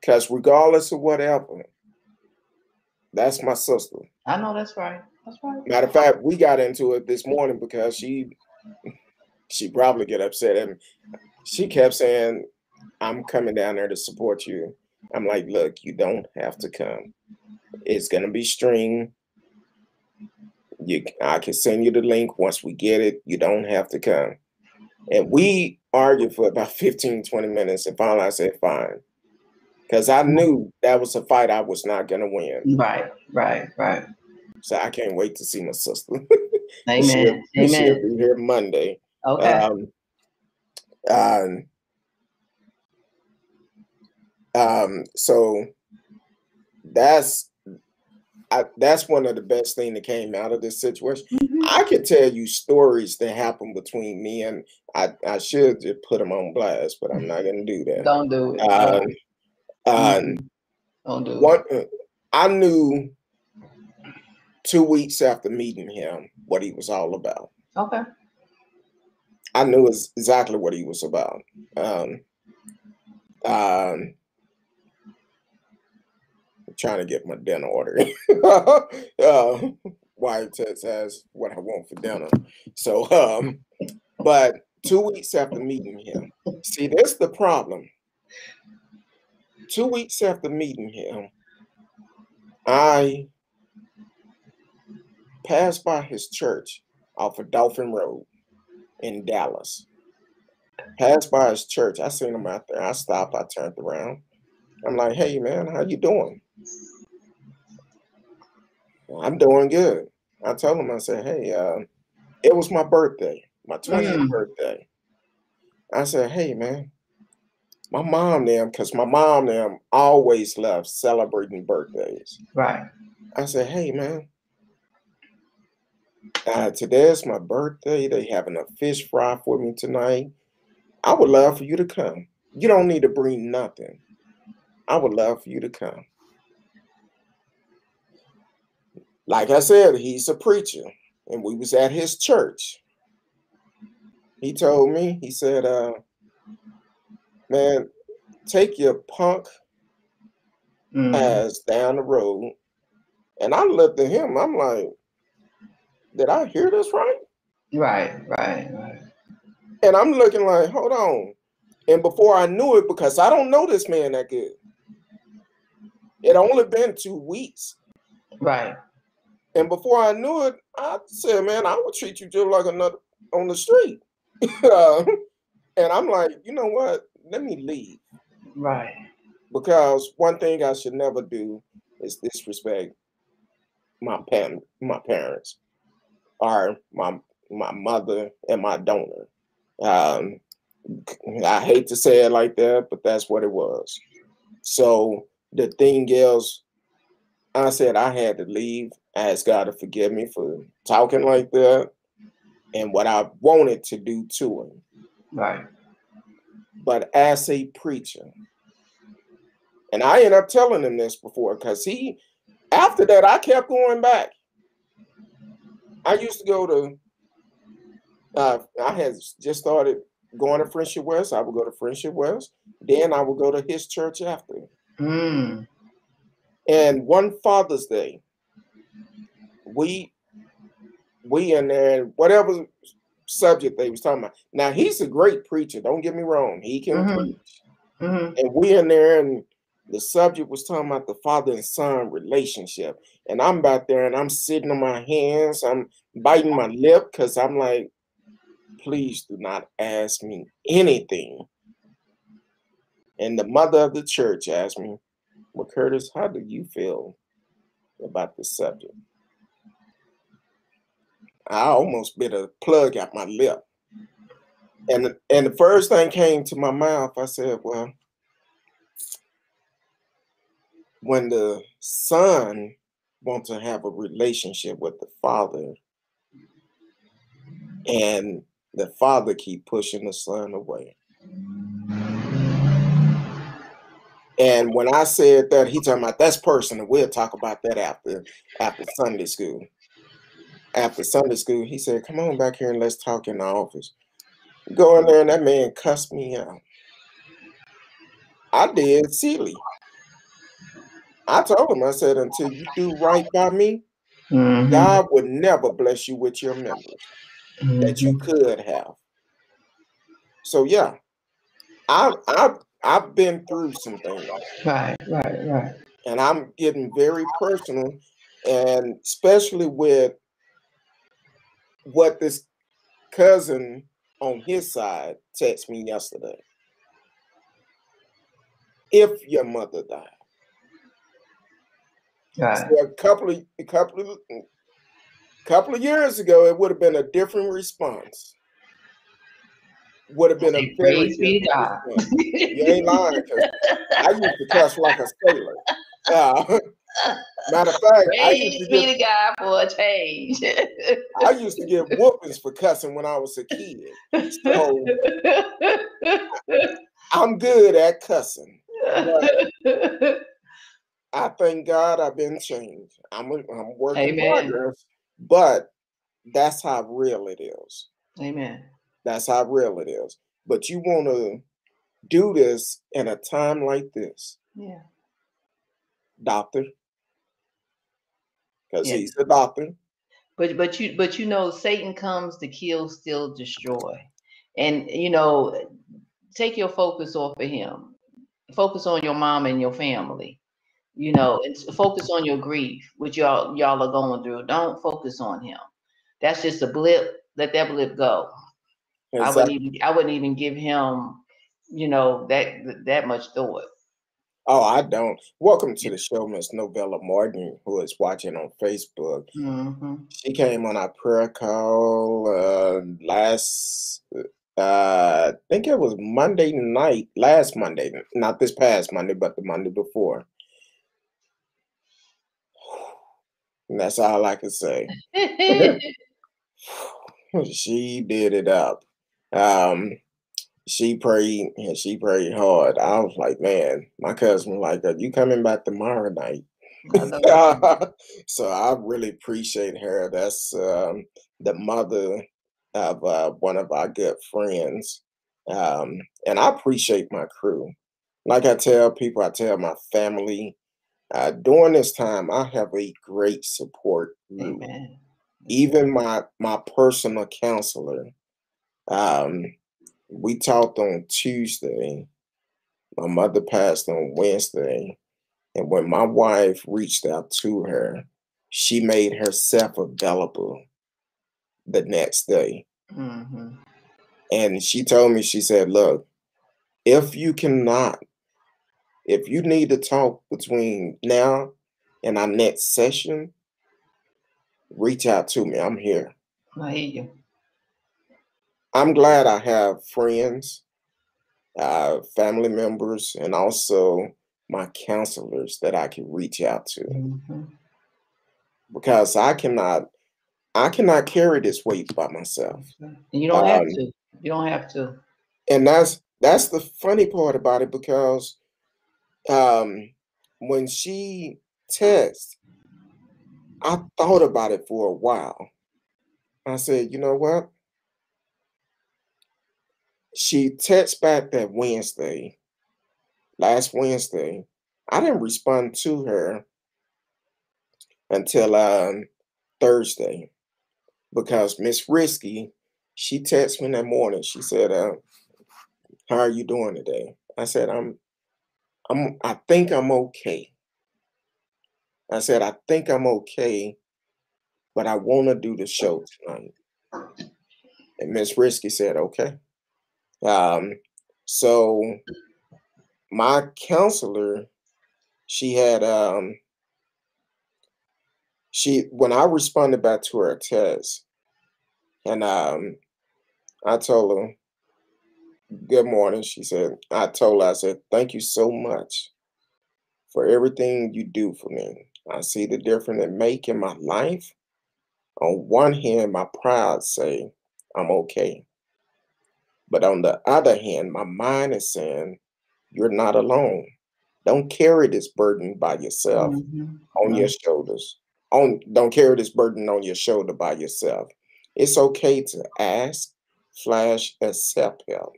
because regardless of whatever, that's my sister. I know that's right. That's right. Matter of fact, we got into it this morning because she probably get upset at me. She kept saying, I'm coming down there to support you. I'm like, look, you don't have to come. It's going to be streamed. I can send you the link once we get it. You don't have to come. And we argued for about 15, 20 minutes. And finally I said, fine. Because I knew that was a fight I was not going to win. Right. So I can't wait to see my sister. Amen. She'll be here Monday. Okay. So that's one of the best things that came out of this situation. Mm-hmm. I could tell you stories that happened between me and I should just put them on blast, but I'm not going to do that. Don't do it. Don't do it. I knew 2 weeks after meeting him what he was all about. Okay. I knew exactly what he was about. I'm trying to get my dinner order. Wife says what I want for dinner. So, but 2 weeks after meeting him, see, that's the problem. 2 weeks after meeting him, I passed by his church off of Dolphin Road in Dallas. Passed by his church. I seen him out there. I stopped. I turned around. I'm like, hey, man, how you doing? I'm doing good. I told him, I said, hey, it was my birthday, my 20th birthday. I said, hey, man, my mom because my mom always loved celebrating birthdays. Right. I said, hey, man, today's my birthday. They having a fish fry for me tonight. I would love for you to come. You don't need to bring nothing. I would love for you to come. Like I said, he's a preacher, and we was at his church. He told me, he said, man, take your punk ass down the road. And I looked at him, I'm like, did I hear this right? Right. And I'm looking like, hold on. And before I knew it, because I don't know this man that good, it only been 2 weeks. Right. And before I knew it, I said, man, I would treat you just like another on the street. And I'm like, you know what? Let me leave. Right. Because one thing I should never do is disrespect my parents, or my mother and my donor. Um, I hate to say it like that, but that's what it was. So the thing is, I said I had to leave. I asked God to forgive me for talking like that and what I wanted to do to him. Right. But as a preacher, and I ended up telling him this before, because after that, I kept going back. I used to go to, I had just started going to Friendship West. I would go to Friendship West. Then I would go to his church after. Mm. And one Father's Day, we in there, whatever subject they was talking about. Now, he's a great preacher. Don't get me wrong. He can preach. And we in there, and the subject was talking about the father and son relationship. And I'm back there, and I'm sitting on my hands. I'm biting my lip because I'm like, please do not ask me anything. And the mother of the church asked me, well, Curtis, how do you feel about this subject? I almost bit a plug out my lip. And the first thing came to my mouth, I said, well, when the son wants to have a relationship with the father, and the father keep pushing the son away. And when I said that, he talking about that's personal. We'll talk about that after Sunday school. After Sunday school, he said, come on back here and let's talk in the office. Go in there, and that man cussed me out. I did silly. I told him, I said, until you do right by me, God would never bless you with your members that you could have. So yeah, I've been through some things. Right. And I'm getting very personal, and especially with what this cousin on his side texted me yesterday. If your mother died. Right. So a couple of years ago, it would have been a different response. Would have been a very different response. You ain't lying, because I used to cuss like a sailor. Matter of fact, I used to be the guy for a change. I used to get whoopings for cussing when I was a kid. So I'm good at cussing. But I thank God I've been changed. I'm working progress, but that's how real it is. Amen. That's how real it is. But you want to do this in a time like this. Yeah. Doctor. Because he's a doctor. But you know, Satan comes to kill, steal, destroy. And take your focus off of him. Focus on your mom and your family. And focus on your grief, which y'all are going through. Don't focus on him. That's just a blip. Let that blip go. Exactly. I wouldn't even give him, that much thought. Oh, I don't. Welcome to the show, Miss Novella Martin, who is watching on Facebook. She came on our prayer call last, I think it was Monday night, last Monday, not this past Monday, but the Monday before. And that's all I can say. She did it up. She prayed, and she prayed hard. I was like, man, my cousin was like, are you coming back tomorrow night? So I really appreciate her. That's the mother of one of our good friends. And I appreciate my crew. Like I tell people, I tell my family, during this time, I have a great support group. Amen. Even my personal counselor. We talked on Tuesday. My mother passed on Wednesday. And when my wife reached out to her, she made herself available the next day. Mm-hmm. And she told me, she said, look, if you need to talk between now and our next session, reach out to me. I'm here. I hear you. I'm glad I have friends, family members, and also my counselors that I can reach out to, Mm-hmm. because I cannot carry this weight by myself. And you don't have Um, to. You don't have to. and that's the funny part about it, because when she texted, I thought about it for a while. I said, you know what? She texted back that last Wednesday. I didn't respond to her until Thursday, because Miss Risky, she texted me that morning. She said, how are you doing today? I said, I think I'm okay. I said, I think I'm okay, but I want to do the show tonight. And Miss Risky said, okay. So my counselor, she had when I responded back to her text, and I told her, good morning. She said, I told her, I said, thank you so much for everything you do for me. I see the difference it make in my life. On one hand, my pride say I'm okay. But on the other hand, my mind is saying, you're not alone. Don't carry this burden by yourself Mm-hmm. on your shoulders. Don't carry this burden on your shoulder by yourself. It's okay to ask, accept help.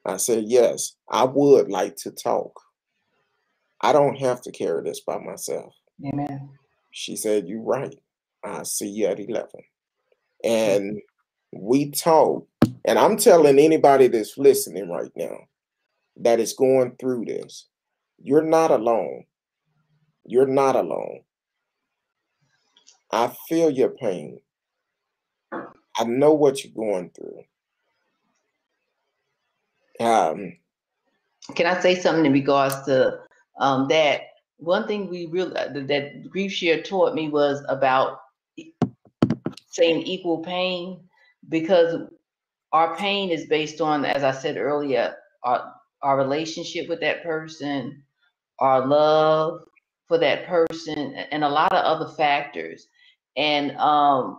I said, yes, I would like to talk. I don't have to carry this by myself. Amen. She said, you're right. I'll see you at 11. And we talked. And I'm telling anybody that's listening right now that is going through this, you're not alone. You're not alone. I feel your pain. I know what you're going through. Can I say something in regards to that? One thing we really that Grief Share taught me was about saying equal pain, because our pain is based on, as I said earlier, our relationship with that person, our love for that person, and a lot of other factors. And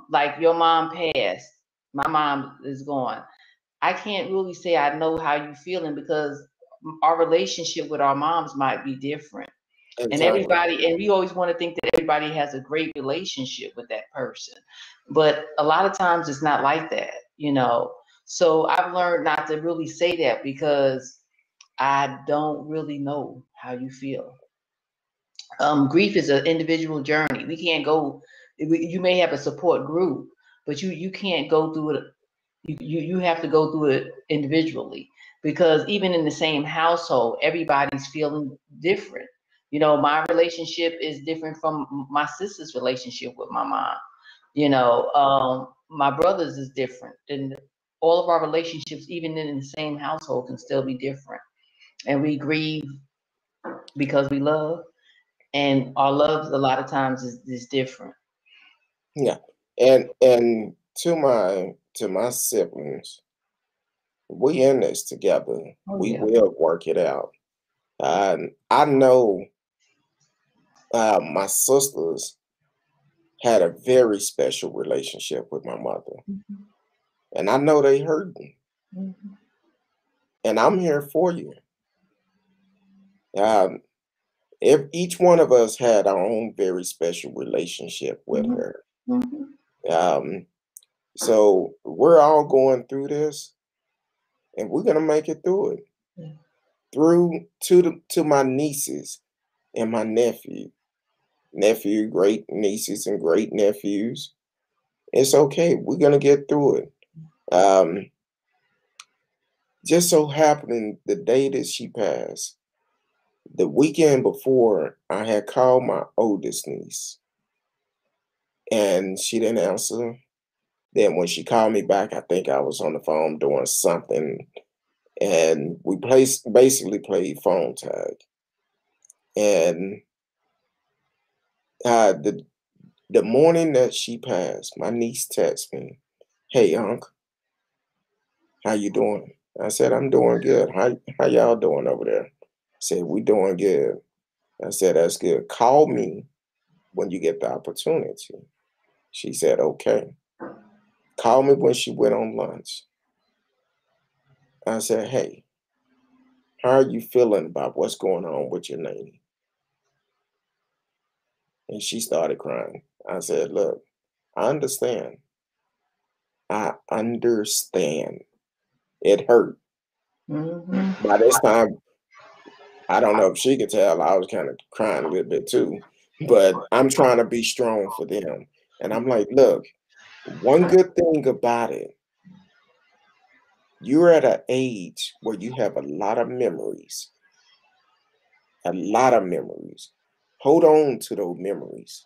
like your mom passed, my mom is gone. I can't really say I know how you feeling, because our relationship with our moms might be different. And exactly. everybody, and we always want to think that everybody has a great relationship with that person. But a lot of times it's not like that, you know. So I've learned not to really say that, because I don't really know how you feel. Grief is an individual journey. We can't go. You may have a support group, but you can't go through it. You have to go through it individually, because even in the same household, everybody's feeling different. You know, my relationship is different from my sister's relationship with my mom. You know, my brother's is different, and all of our relationships, even in the same household, can still be different. And we grieve because we love, and our love a lot of times is different. Yeah. And to my siblings, we in this together. Oh We yeah. will work it out. I know my sisters had a very special relationship with my mother, Mm-hmm. and I know they hurting, Mm-hmm. and I'm here for you. Um, if each one of us had our own very special relationship with her, Mm-hmm. um, so we're all going through this, and we're gonna make it through it. Yeah. Through to my nieces and my great nieces and great nephews. It's okay. We're gonna get through it. Um, just so happening the day that she passed, the weekend before, I had called my oldest niece, and she didn't answer. Then when she called me back, I think I was on the phone doing something, and we basically played phone tag. And the morning that she passed, my niece texted me, "Hey, Unc, how you doing?" I said, "I'm doing good. How y'all doing over there?" I said, "We doing good." I said, "That's good. Call me when you get the opportunity." She said, "Okay." Call me when she went on lunch. I said, "Hey, how are you feeling about what's going on with your nanny?" And she started crying. I said, "Look, I understand. I understand. It hurt." By this time, I don't know if she could tell, I was kind of crying a little bit too, but I'm trying to be strong for them. And I'm like, look, one good thing about it, you're at an age where you have a lot of memories, a lot of memories. Hold on to those memories.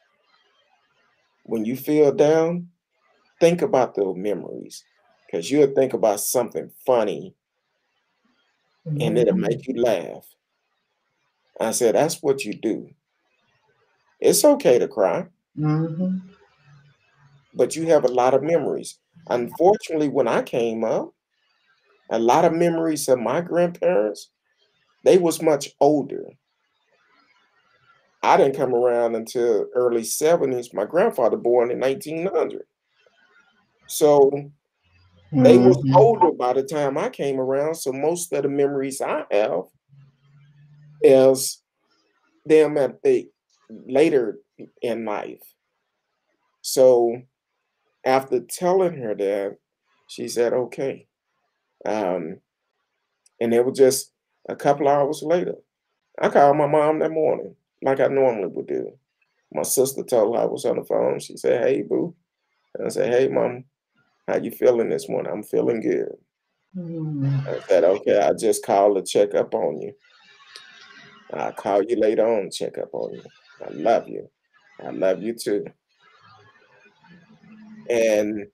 When you feel down, think about those memories, because you'll think about something funny and it'll make you laugh. I said, that's what you do. It's okay to cry, but you have a lot of memories. Unfortunately, when I came up, a lot of memories of my grandparents, they was much older. I didn't come around until early 70s. My grandfather born in 1900. So they was older by the time I came around. So most of the memories I have is them at the later in life. So after telling her that, she said, okay. And it was just a couple hours later. I called my mom that morning, like I normally would do. My sister told her I was on the phone. She said, hey, boo. And I said, hey, mom, how you feeling this morning? I'm feeling good. I said, okay, I just called to check up on you. I'll call you later on, check up on you. I love you. I love you too. And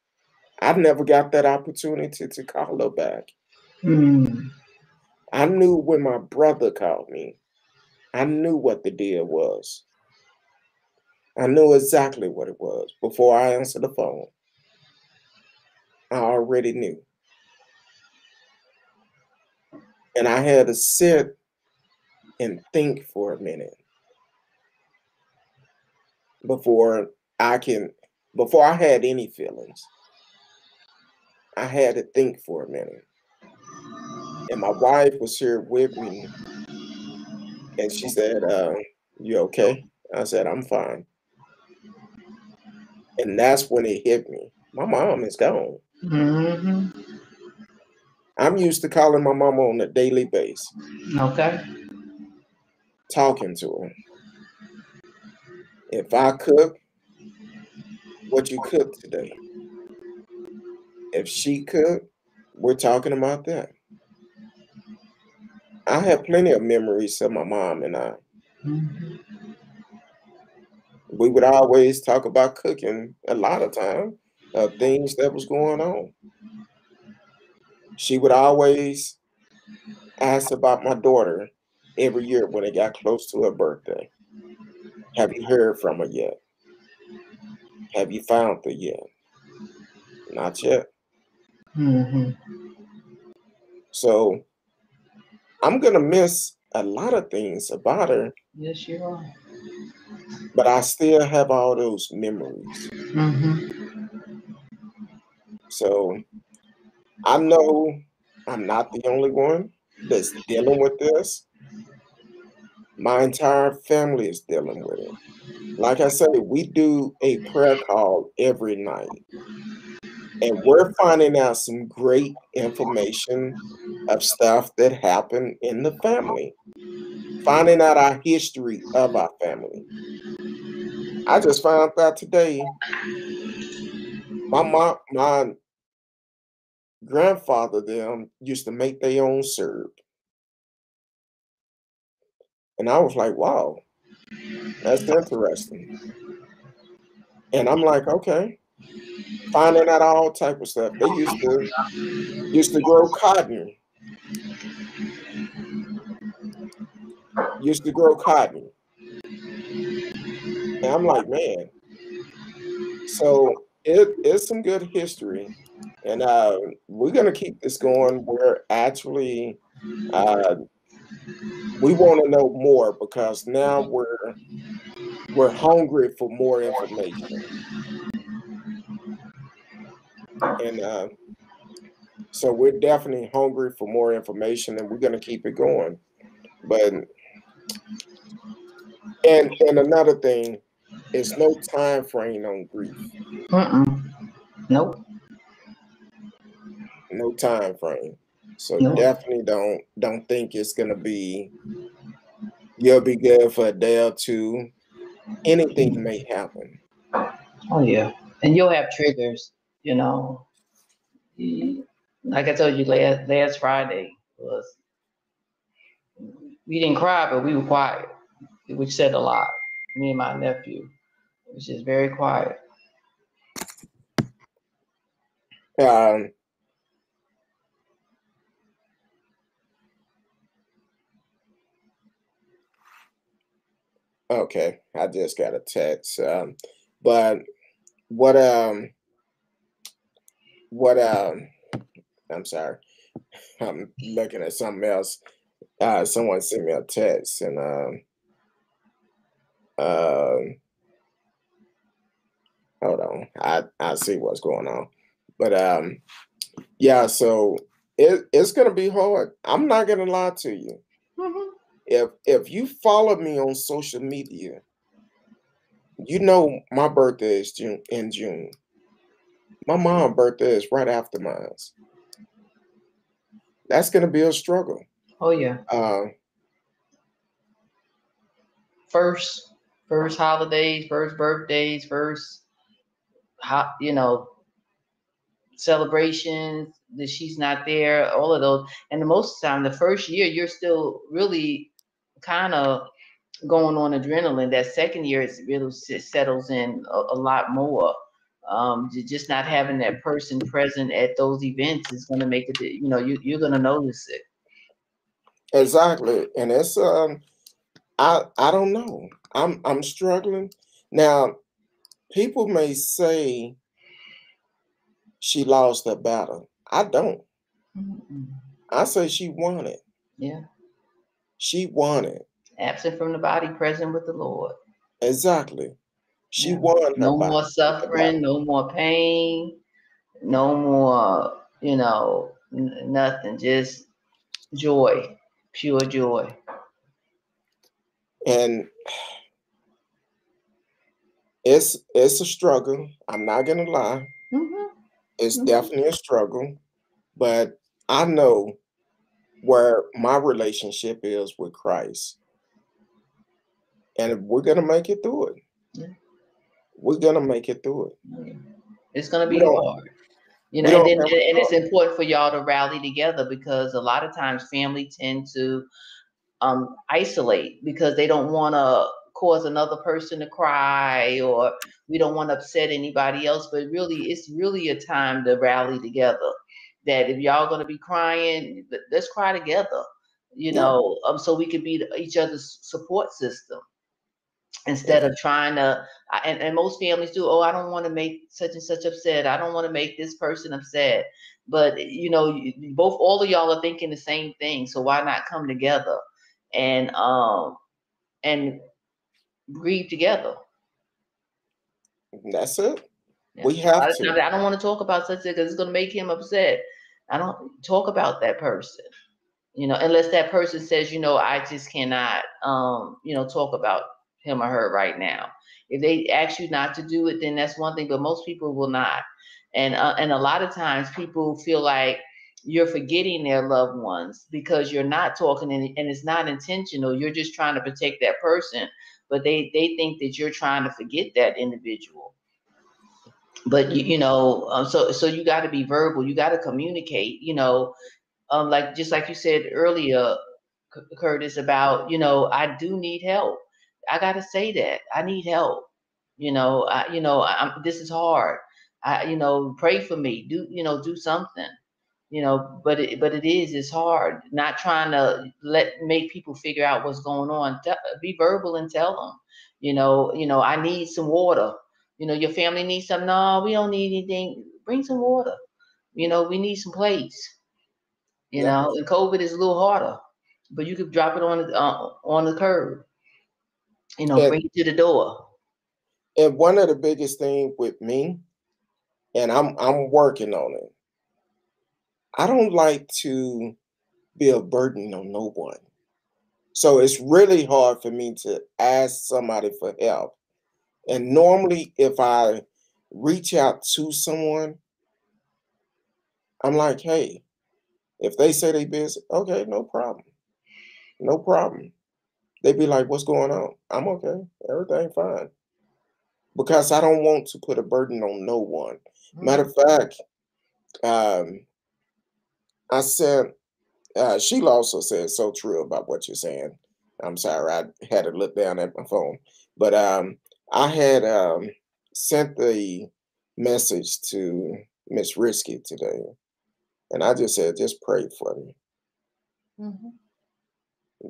I never got that opportunity to call her back. I knew when my brother called me, I knew what the deal was. I knew exactly what it was. Before I answered the phone, I already knew. And I had to sit and think for a minute before I had any feelings. I had to think for a minute. And my wife was here with me, and she said, you okay? I said, I'm fine. And that's when it hit me. My mom is gone. I'm used to calling my mama on a daily basis. Okay. Talking to her. If I cook, what you cooked today? If she cooked, we're talking about that. I have plenty of memories of my mom and I. We would always talk about cooking a lot of time, things that was going on. She would always ask about my daughter every year when it got close to her birthday. Have you heard from her yet? Have you found her yet? Not yet. So I'm going to miss a lot of things about her. Yes, you are. But I still have all those memories. So I know I'm not the only one that's dealing with this. My entire family is dealing with it. Like I said, we do a prayer call every night. And we're finding out some great information of stuff that happened in the family. Finding out our history of our family. I just found out today, my grandfather them used to make their own syrup. And I was like, wow, that's interesting. And I'm like, okay, finding out all type of stuff. They used to grow cotton. Used to grow cotton. And I'm like, man. So it's some good history. And we're gonna keep this going. We're actually we want to know more because now we're hungry for more information. And so we're definitely hungry for more information, and we're going to keep it going. But and another thing, it's no time frame on grief. Nope. No time frame. So Nope. definitely don't think it's going to be. You'll be good for a day or two. Anything may happen. Oh yeah, and you'll have triggers. You know, like I told you last Friday was we didn't cry, but we were quiet, which said a lot. Me and my nephew, it was just very quiet. Okay, I just got a text. But what I'm sorry. I'm looking at something else. Someone sent me a text and hold on. I see what's going on. But yeah, so it's gonna be hard. I'm not gonna lie to you. Mm-hmm. If you follow me on social media, you know my birthday is in June. My mom's birthday is right after mine. That's gonna be a struggle. Oh yeah. First holidays, first birthdays, first celebrations that she's not there, all of those. And the most of the time, the first year, you're still really kind of going on adrenaline. That second year, it really settles in a lot more. Just not having that person present at those events is going to make it. You're going to notice it. Exactly, and it's I don't know. I'm struggling now. People may say she lost the battle. I don't. Mm-mm. I say she won it. Yeah. She won it. Absent from the body, present with the Lord. Exactly. She Yeah. won her No body. more suffering, no more pain, no more, nothing, just joy, pure joy. And it's a struggle. I'm not gonna lie. Mm-hmm. It's Mm-hmm. definitely a struggle, but I know where my relationship is with Christ. And we're gonna make it through it. Yeah. We're gonna make it through it. Yeah. It's gonna be hard. And it's important for y'all to rally together because a lot of times family tend to isolate because they don't want to cause another person to cry, or we don't want to upset anybody else. But really, it's really a time to rally together. That if y'all gonna be crying, let's cry together. So we can be each other's support system instead of trying to. And most families do. Oh, I don't want to make such and such upset. I don't want to make this person upset. But all of y'all are thinking the same thing. So why not come together and grieve together? That's it. Yeah. We have to. I don't want to talk about such because it's going to make him upset. I don't talk about that person, unless that person says, I just cannot, talk about him or her right now. If they ask you not to do it, then that's one thing. But most people will not, and a lot of times people feel like you're forgetting their loved ones because you're not talking, and it's not intentional. You're just trying to protect that person, but they think that you're trying to forget that individual. But so you got to be verbal. You got to communicate. Just like you said earlier, Curtis, about I do need help. I got to say that I need help. This is hard. Pray for me. Do something. But it's hard. Not trying to make people figure out what's going on. Be verbal and tell them. I need some water. Your family needs some. No, we don't need anything. Bring some water. We need some plates. Yep. And COVID is a little harder, but you could drop it on the curb. And, Bring it to the door. and one of the biggest things with me, and I'm working on it. I don't like to be a burden on no one. So it's really hard for me to ask somebody for help. And normally, if I reach out to someone, I'm like, hey, if they say they busy, okay, no problem. No problem. They be like, what's going on? I'm okay. Everything fine. Because I don't want to put a burden on no one. Matter of fact, I said, Sheila also said so true about what you're saying. I'm sorry, I had to look down at my phone. But I had sent the message to Miss Risky today. And I just said, just pray for me.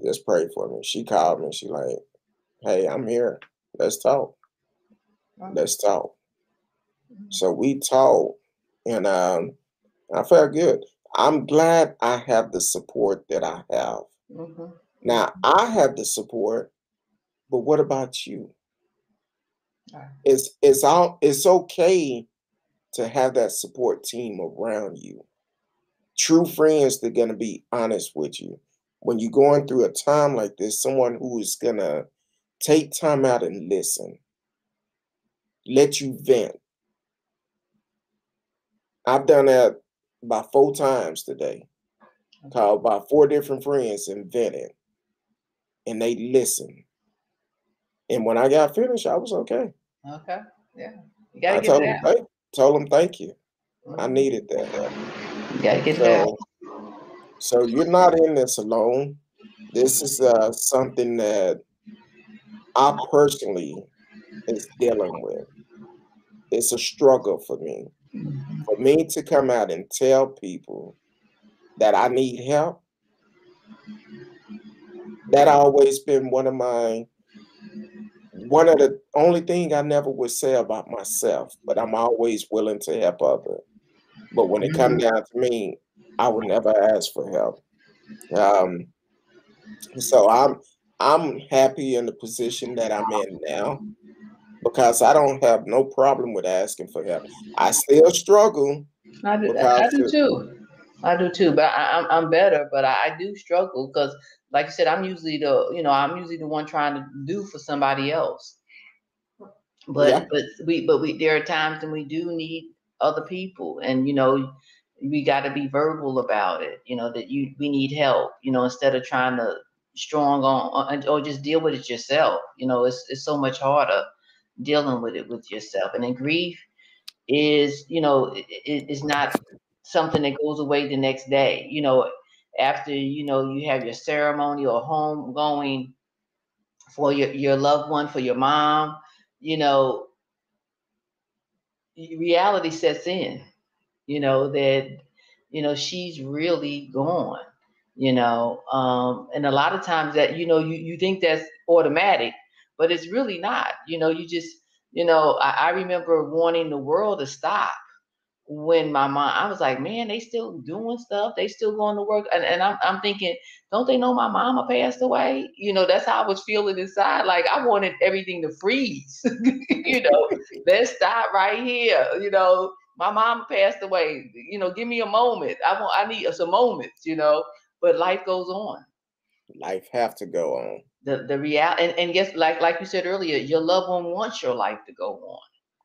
Just pray for me. She called me. She like, hey, I'm here. Let's talk. Let's talk. So we talked, and I felt good. I'm glad I have the support that I have. Now, I have the support, but what about you? It's okay to have that support team around you. True friends, they're gonna be honest with you. When you're going through a time like this, someone who is gonna take time out and listen, let you vent. I've done that about 4 times today. Called by 4 different friends and vented, and they listened. And when I got finished, I was okay. Okay. Yeah. You I gotta get it out. told them thank you. I needed that. You gotta get it out. So you're not in this alone. This is something that I personally is dealing with. It's a struggle for me. For me to come out and tell people that I need help, that always been one of the only thing I never would say about myself, but I'm always willing to help others. But when it comes down to me, I would never ask for help. So I'm happy in the position that I'm in now because I don't have no problem with asking for help. I still struggle I do because too. I do too, but I'm better. But I do struggle because, like I said, I'm usually the one trying to do for somebody else. yeah, But there are times when we do need other people, and we got to be verbal about it. That we need help. Instead of trying to strong on or just deal with it yourself. It's so much harder dealing with it with yourself, and then grief is not something that goes away the next day. After you have your ceremony or home going for your loved one, for your mom, you know, reality sets in. That she's really gone. And a lot of times that you think that's automatic, but it's really not. You just I remember wanting the world to stop when my mom, I was like, man, they still doing stuff. They still going to work. And I'm thinking, don't they know my mama passed away? That's how I was feeling inside. Like I wanted everything to freeze. Let's stop right here. My mama passed away. Give me a moment. I need some moments, but life goes on. life have to go on. The reality, and guess, like you said earlier, your loved one wants your life to go on.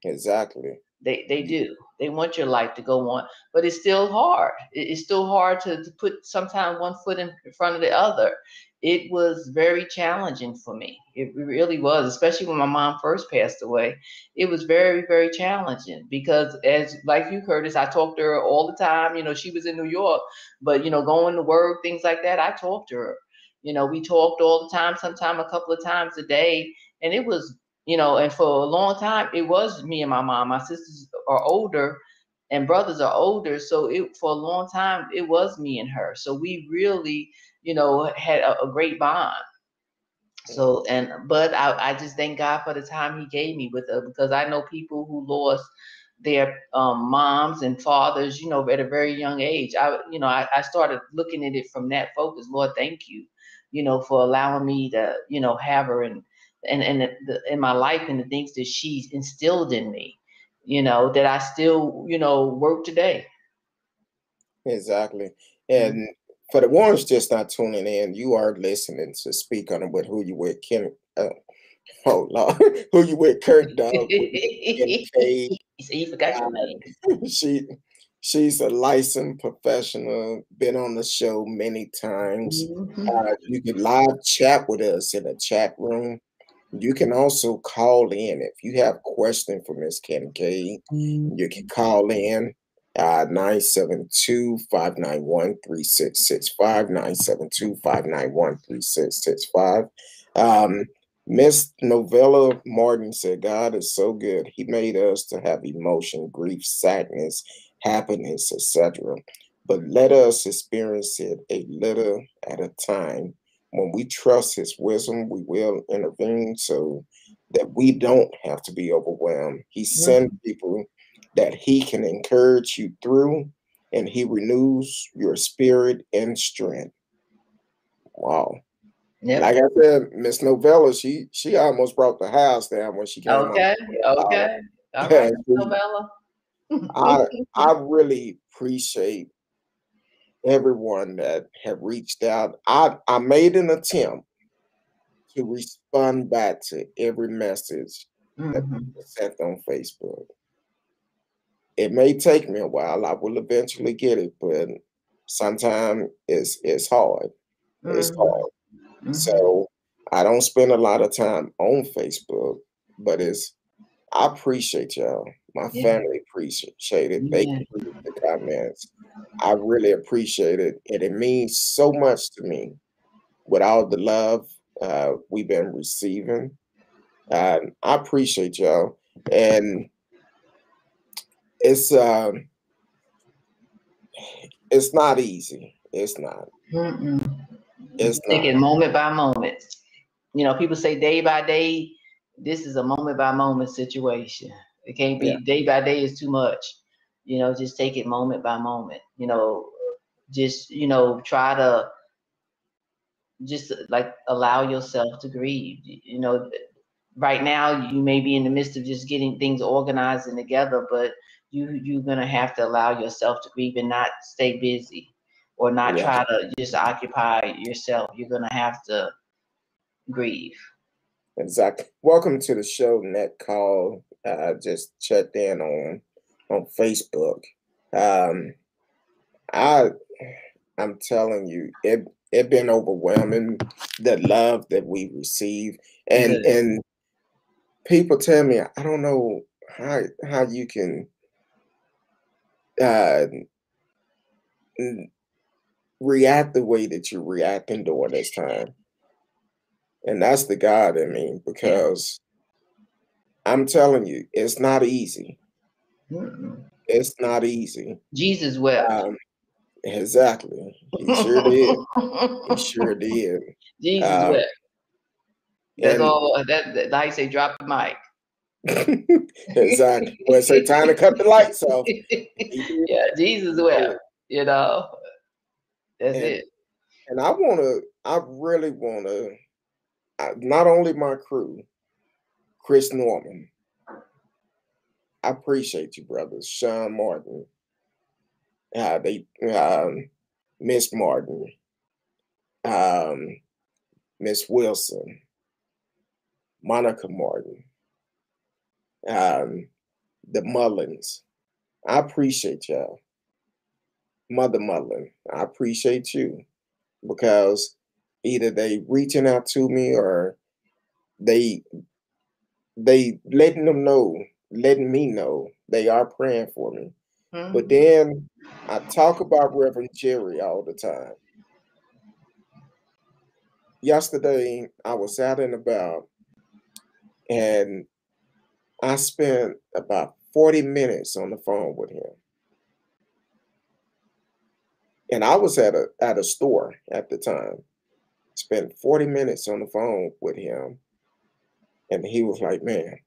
Exactly. They do. They want your life to go on, but it's still hard. It's still hard to put sometimes one foot in front of the other. It was very challenging for me. It really was, especially when my mom first passed away. It was very, very challenging because, as like you, Curtis, I talked to her all the time. She was in New York, but going to work, things like that, I talked to her. We talked all the time, sometime a couple of times a day, and it was you know, and for a long time, it was me and my mom. My sisters are older and brothers are older. So for a long time, it was me and her. So we really, you know, had a great bond. So, but I just thank God for the time he gave me with her, because I know people who lost their moms and fathers, you know, at a very young age. I started looking at it from that focus. Lord, thank you, you know, for allowing me to, you know, have her in my life, and the things that she instilled in me, you know, that I still, you know, work today. Exactly. And for the ones just not tuning in, you are listening to Speak On It with Who You With, Kim. Oh Lord, Who You With, Kurt Dog with Kim K. You forgot your name. She's a licensed professional, been on the show many times. You can live chat with us in the chat room. You can also call in if you have questions for Miss Kim K. You can call in 972-591-3665, 972-591-3665. Miss Novella Martin said, God is so good. He made us to have emotion, grief, sadness, happiness, etc. But let us experience it a little at a time. When we trust his wisdom, we will intervene so that we don't have to be overwhelmed. He sends people that he can encourage you through, and he renews your spirit and strength. Wow. Yep. Like I said, Miss Novella, she almost brought the house down when she came on. Okay. All right, Novella. I really appreciate everyone that have reached out. I made an attempt to respond back to every message that was sent on Facebook. It may take me a while. I will eventually get it, but sometimes it's hard. It's hard. So I don't spend a lot of time on Facebook, but I appreciate y'all. My family appreciate it. They can read the comments. I really appreciate it. And it means so much to me with all the love we've been receiving. I appreciate y'all. And it's not easy. It's not. It's Take it moment by moment. You know, people say day by day. This is a moment by moment situation. It can't be day by day is too much. You know, just take it moment by moment. You know, just, you know, try to just like allow yourself to grieve. You know, right now you may be in the midst of just getting things organized and together, but you're gonna have to allow yourself to grieve and not stay busy or not try to just occupy yourself. You're gonna have to grieve. Exactly. Welcome to the show, Net Call. Just checked in on Facebook. I'm telling you, it been overwhelming, the love that we receive, and people tell me, I don't know how you can react the way that you're reacting during this time. And that's the God in me, because I'm telling you, it's not easy. It's not easy. Jesus wept. Exactly. He sure did. He sure did. Jesus wept. That's all. That like I say, drop the mic. Exactly. Well, it's time to cut the lights off. Yeah, Jesus wept. You know, that's it. And I really wanna, not only my crew, Chris Norman. I appreciate you, brothers. Sean Martin. Miss Martin. Miss Wilson. Monica Martin. The Mullins. I appreciate y'all. Mother Mullen, I appreciate you, because either they reaching out to me or they letting me know they are praying for me. But then I talk about Reverend Jerry all the time. Yesterday I was out and about, And I spent about 40 minutes on the phone with him. And I was at a store at the time. Spent 40 minutes on the phone with him. And he was like, man,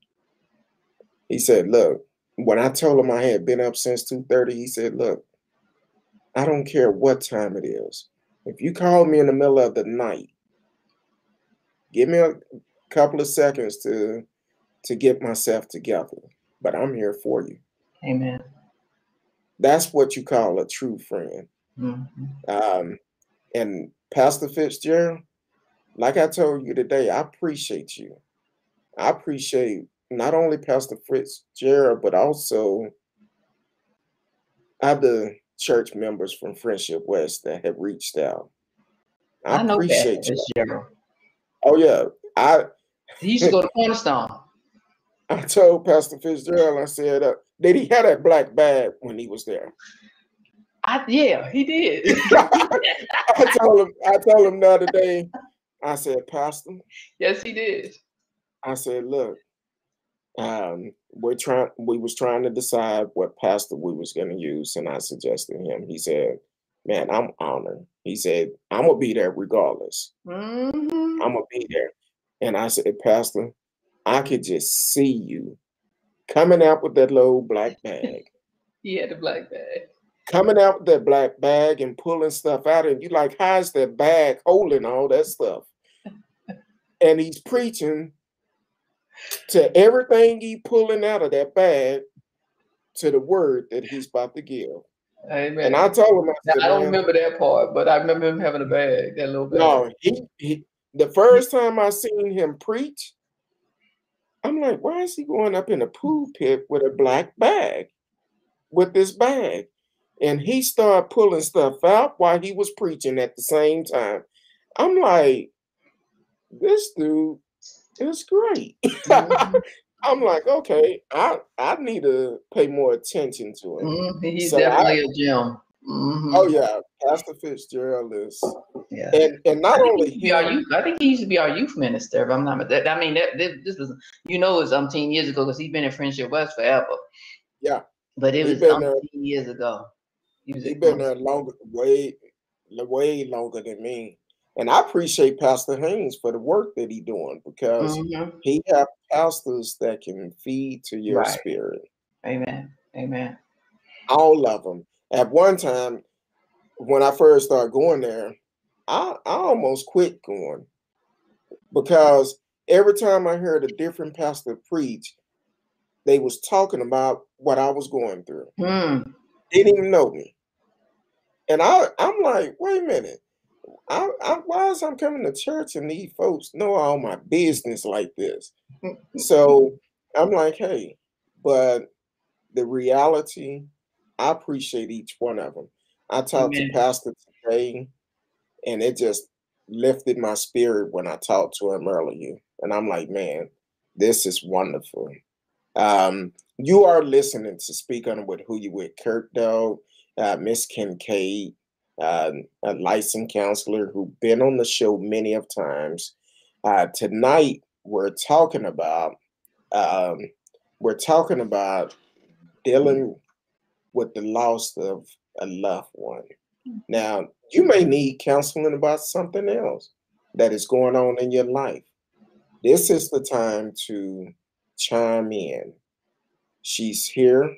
he said, look, when I told him I had been up since 2:30, he said, look, I don't care what time it is. If you call me in the middle of the night, give me a couple of seconds to get myself together. But I'm here for you. Amen. That's what you call a true friend. Mm-hmm. And Pastor Fitzgerald, like I told you today, I appreciate you. I appreciate not only Pastor Fitzgerald, but also other church members from Friendship West that have reached out. I know appreciate Pastor you. Fitzgerald. Oh yeah, He used to go to Cornerstone. I told Pastor Fitzgerald, I said, did he have that black bag when he was there? Yeah, he did. I told him the other day, I said, Pastor. Yes, he did. I said, look, we was trying to decide what pastor we was going to use, and I suggested him. He said, man, I'm honored. He said, I'm going to be there regardless. Mm-hmm. I'm going to be there. And I said, Pastor, I could just see you coming out with that little black bag. He had the black bag. Coming out with that black bag and pulling stuff out, and you like, how's that bag holding all that stuff? And he's preaching to everything he pulling out of that bag to the word that he's about to give. Amen. And I told him, I don't remember that part, but I remember him having a bag, that little bag. No, he the first time I seen him preach, I'm like, why is he going up in the pulpit with a black bag, with this bag? And he started pulling stuff out while he was preaching at the same time. I'm like, this dude is great. Mm-hmm. I'm like, okay, I need to pay more attention to him. Mm-hmm. He's definitely a gem. Mm-hmm. Oh yeah, Pastor Fitzgerald is. Yeah. And not only him, I think he used to be our youth minister. If I'm not, I mean, this was, it was 10 years ago, because he's been in Friendship West forever. Yeah, but it was 10 years ago. He's been there way longer than me. And I appreciate Pastor Haynes for the work that he's doing, because he have pastors that can feed to your spirit. Amen. Amen. All of them. At one time, when I first started going there, I almost quit going, because every time I heard a different pastor preach, they was talking about what I was going through. They didn't even know me. And I'm like, wait a minute. Why is I'm coming to church and these folks know all my business like this? So I'm like, hey, but the reality, I appreciate each one of them. I talked to Pastor today, and it just lifted my spirit when I talked to him earlier. And I'm like, man, this is wonderful. You are listening to Speak On It with Who You With, Kurt Dog, Miss Kincaid, a licensed counselor who's been on the show many of times. Tonight we're talking about dealing with the loss of a loved one. Now, you may need counseling about something else that is going on in your life. This is the time to chime in. She's here.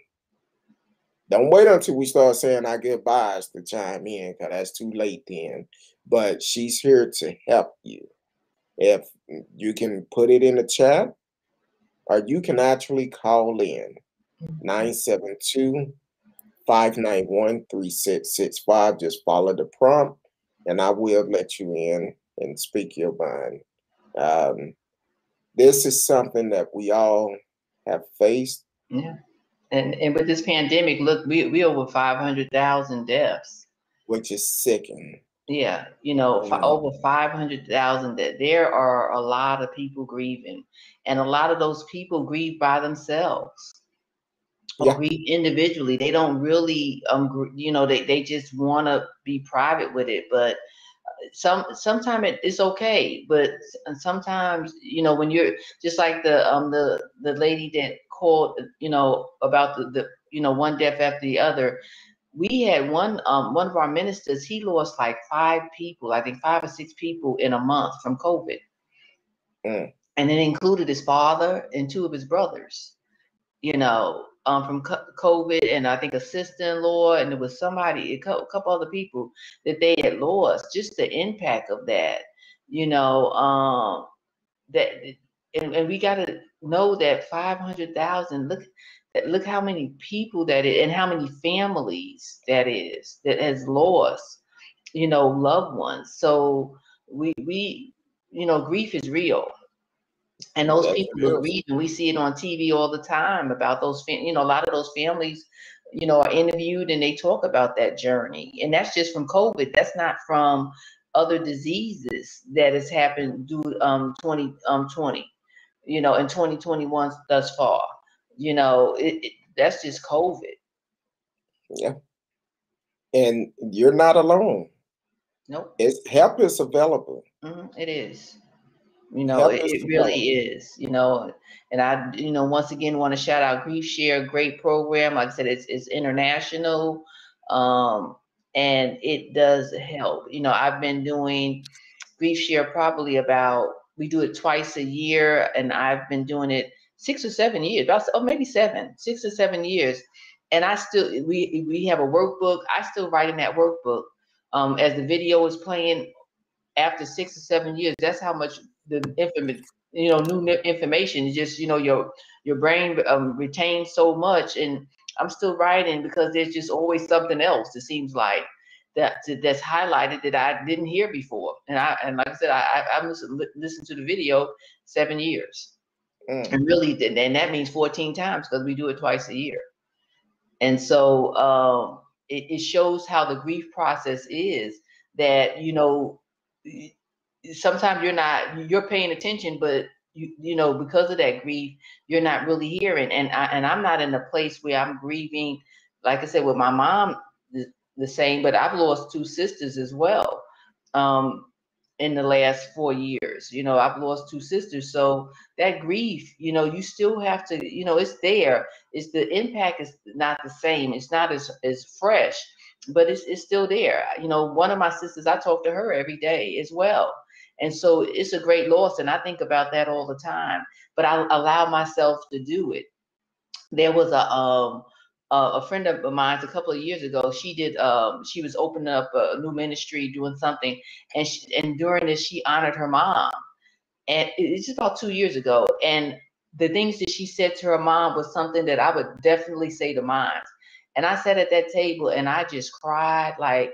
Don't wait until we start saying our goodbyes to chime in, because that's too late then. But she's here to help you. If you can put it in the chat, or you can actually call in 972-591-3665. Just follow the prompt, and I will let you in and speak your mind. This is something that we all have faced. Yeah. And with this pandemic, look, we over 500,000 deaths, which is sickening. Yeah, over 500,000. That there are a lot of people grieving, and a lot of those people grieve by themselves, or grieve individually. They don't really, they just want to be private with it. But sometimes it's okay, but sometimes, you know, when you're just like the lady that called, you know, about the you know, one death after the other. We had one of our ministers, he lost like 5 people, I think 5 or 6 people in a month from COVID. And it included his father and 2 of his brothers, you know, from COVID, and I think a sister-in-law, and there was somebody, a couple other people that they had lost. Just the impact of that, you know, that, and we got to know that 500,000. Look how many people that is, and how many families that is that has lost, you know, loved ones. So we you know, grief is real. And those people are grieving. We see it on TV all the time about those, you know, a lot of those families, you know, are interviewed and they talk about that journey. And that's just from COVID. That's not from other diseases that has happened due 2020, you know, in 2021 thus far. You know, that's just COVID. Yeah. And you're not alone. Nope. Help is available. It is. You know, it really is, you know, and I, you know, once again, want to shout out Grief Share, great program. Like I said, it's international, and it does help. You know, I've been doing Grief Share probably we do it twice a year, and I've been doing it 6 or 7 years, maybe 6 or 7 years. And I still, we have a workbook. I still write in that workbook, as the video is playing. After 6 or 7 years, that's how much the information, you know, new information is just, you know, your brain retains so much. And I'm still writing because there's just always something else, it seems like, that's highlighted that I didn't hear before. And like I said, I listened to the video 7 years, and really, and that means 14 times because we do it twice a year. And so it shows how the grief process is, that, you know, sometimes you're paying attention, but you know, because of that grief, you're not really hearing. And I'm not in a place where I'm grieving, like I said, with my mom, the same, but I've lost 2 sisters as well. In the last 4 years, you know, I've lost 2 sisters. So that grief, you know, you still have to, you know, it's there. It's the impact is not the same. It's not as fresh, but it's still there. You know, one of my sisters, I talk to her every day as well. And so it's a great loss. And I think about that all the time, but I allow myself to do it. There was a friend of mine a couple of years ago. She was opening up a new ministry, doing something. And during this, she honored her mom. And it's just about 2 years ago. And the things that she said to her mom was something that I would definitely say to mine. And I sat at that table and I just cried. Like,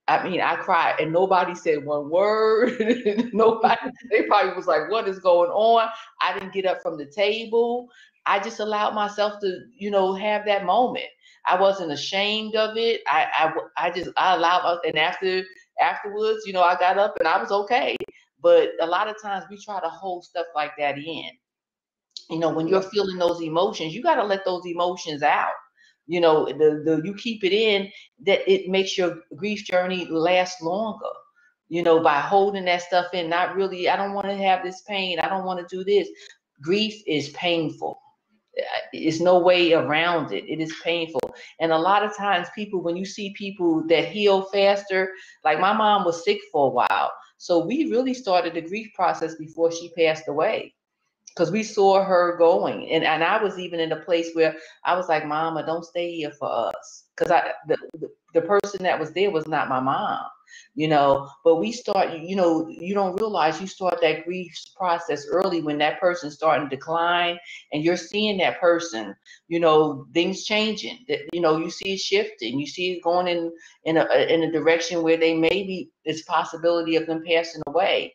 I mean, I cried and nobody said one word. They probably was like, what is going on? I didn't get up from the table. I just allowed myself to, you know, have that moment. I wasn't ashamed of it. I allowed, and afterwards, you know, I got up and I was okay. But a lot of times we try to hold stuff like that in. You know, when you're feeling those emotions, you got to let those emotions out. You know, you keep it in, that it makes your grief journey last longer. You know, by holding that stuff in, not really, I don't want to have this pain. I don't want to do this. Grief is painful. It's no way around it. It is painful. And a lot of times when you see people that heal faster, like my mom was sick for a while. So we really started the grief process before she passed away, because we saw her going. And I was even in a place where I was like, Mama, don't stay here for us. Because the person that was there was not my mom, you know. But we start, you know, you don't realize you start that grief process early when that person's starting to decline, and you're seeing that person, you know, things changing. That, you know, you see it shifting, you see it going in a direction where they maybe it's possibility of them passing away.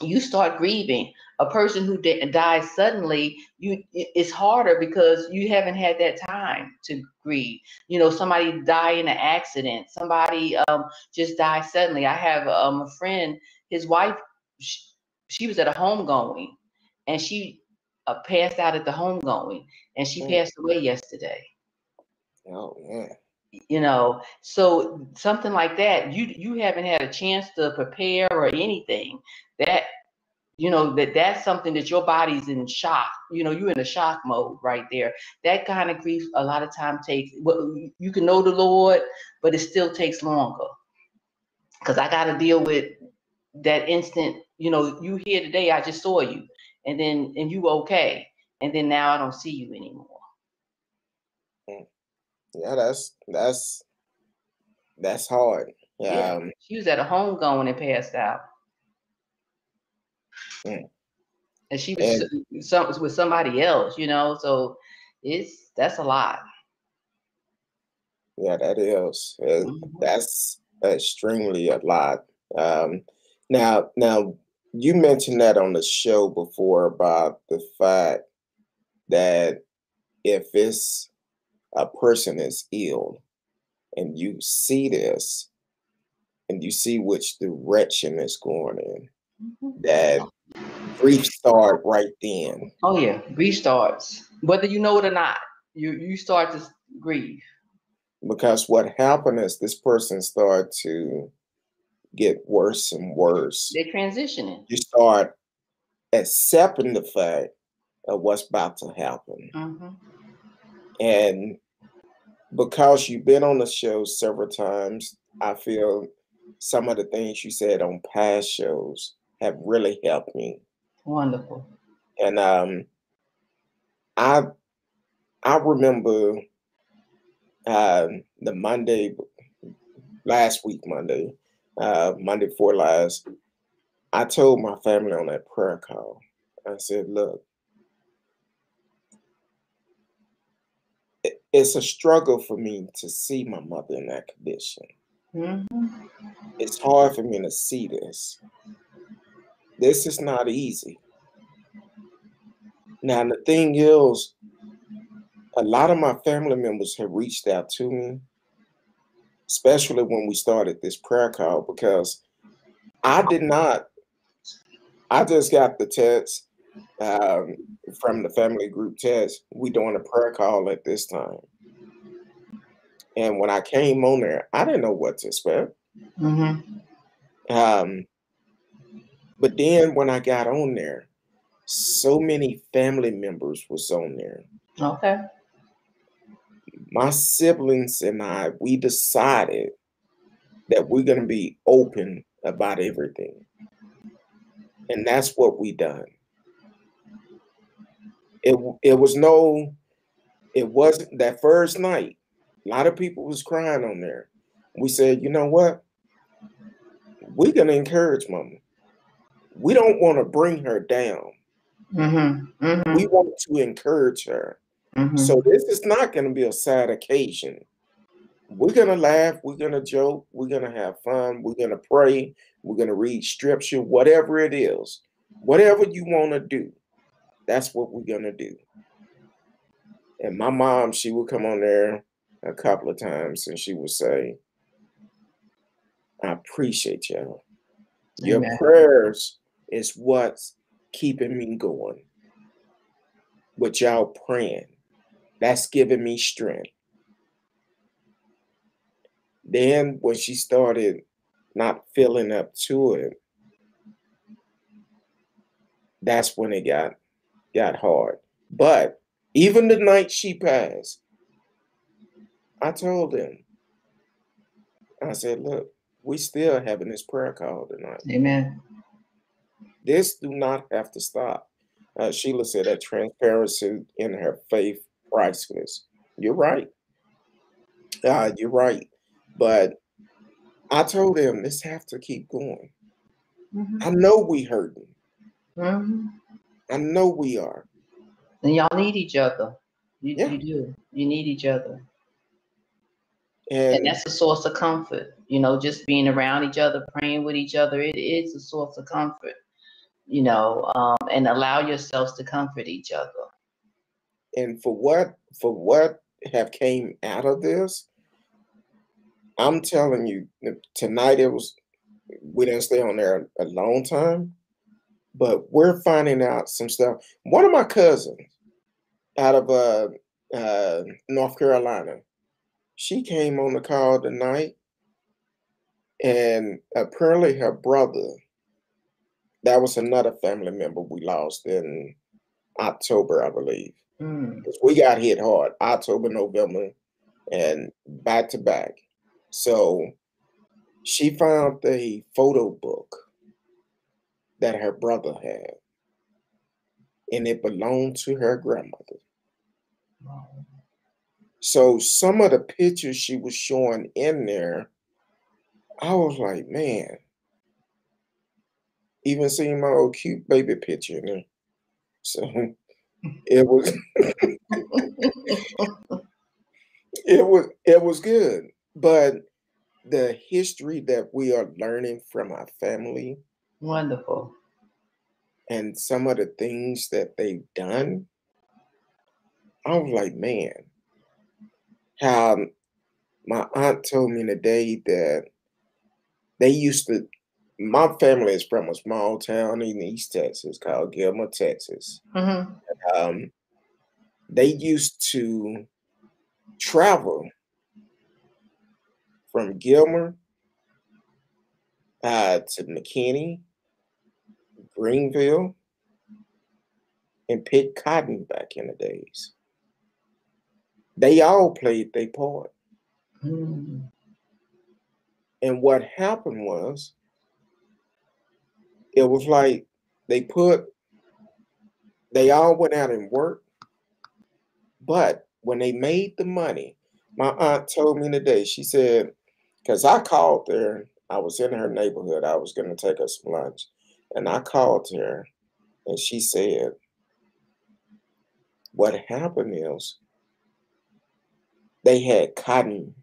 You start grieving. A person who dies suddenly, it's harder because you haven't had that time to grieve. You know, somebody die in an accident, somebody just die suddenly. I have a friend, his wife, she was at a homegoing, and she passed out at the homegoing, and she passed away yesterday. Oh, yeah. you know. So something like that, you haven't had a chance to prepare or anything. That, you know, that's something that your body's in shock. You know, you're in a shock mode right there. That kind of grief a lot of time takes, well, you can know the Lord, but it still takes longer. Because I got to deal with that instant, you know, you here today, I just saw you, and you okay, and then now I don't see you anymore. Yeah, that's hard. Yeah, she was at a home going and passed out. And she was with somebody else, you know, so that's a lot. Yeah, that is. That's extremely a lot. Now, you mentioned that on the show before about the fact that if it's a person is ill and you see this and you see which direction it's going in, that grief start right then. Oh yeah, grief starts. Whether you know it or not, you start to grieve. Because what happened is this person started to get worse and worse. They're transitioning. You start accepting the fact of what's about to happen. And because you've been on the show several times, I feel some of the things you said on past shows have really helped me. Wonderful. And I remember the Monday, last week, Monday before last, I told my family on that prayer call, I said, look, it's a struggle for me to see my mother in that condition. It's hard for me to see this. This is not easy. Now, the thing is, a lot of my family members have reached out to me, especially when we started this prayer call, because I just got the text from the family group text, we doing a prayer call at this time. And when I came on there, I didn't know what to expect. But then when I got on there, so many family members was on there. Okay. My siblings and I, we decided that we're going to be open about everything. And that's what we done. It wasn't that first night. A lot of people was crying on there. We said, you know what? We're going to encourage Mama. We don't want to bring her down. We want to encourage her. So this is not going to be a sad occasion. We're going to laugh. We're going to joke. We're going to have fun. We're going to pray. We're going to read scripture, whatever it is. Whatever you want to do, that's what we're going to do. And my mom, she would come on there a couple of times and she would say, I appreciate y'all. Your prayers is what's keeping me going. With y'all praying, that's giving me strength. Then when she started not feeling up to it, that's when it got hard. But even the night she passed, I told them, I said, look, we still having this prayer call tonight. Amen. This do not have to stop. Sheila said that transparency in her faith priceless. You're right. You're right. But I told them this have to keep going. I know we hurting. I know we are. And y'all need each other. You do. You need each other. And that's a source of comfort. You know, just being around each other, praying with each other, it is a source of comfort. You know, and allow yourselves to comfort each other. And for what have came out of this, I'm telling you, tonight we didn't stay on there a long time, but we're finding out some stuff. One of my cousins out of North Carolina, She came on the call tonight, and apparently her brother, that was another family member we lost in October, I believe. Mm. 'Cause we got hit hard, October, November, and back to back. So she found a photo book that her brother had, and it belonged to her grandmother. Wow. So some of the pictures she was showing in there, I was like, man, even seeing my old cute baby picture in there. So it was it was good. But the history that we are learning from our family Wonderful. and some of the things that they've done, I was like, man, how my aunt told me today that they used to, my family is from a small town in East Texas called Gilmer, Texas. Mm-hmm. Um, they used to travel from Gilmer to McKinney, Greenville, and pick cotton back in the days. They all played their part. Mm. And what happened was, it was like they all went out and worked, but when they made the money, my aunt told me today, she said, because I called her, I was in her neighborhood, I was going to take her some lunch, and I called her, and she said, what happened is they had cotton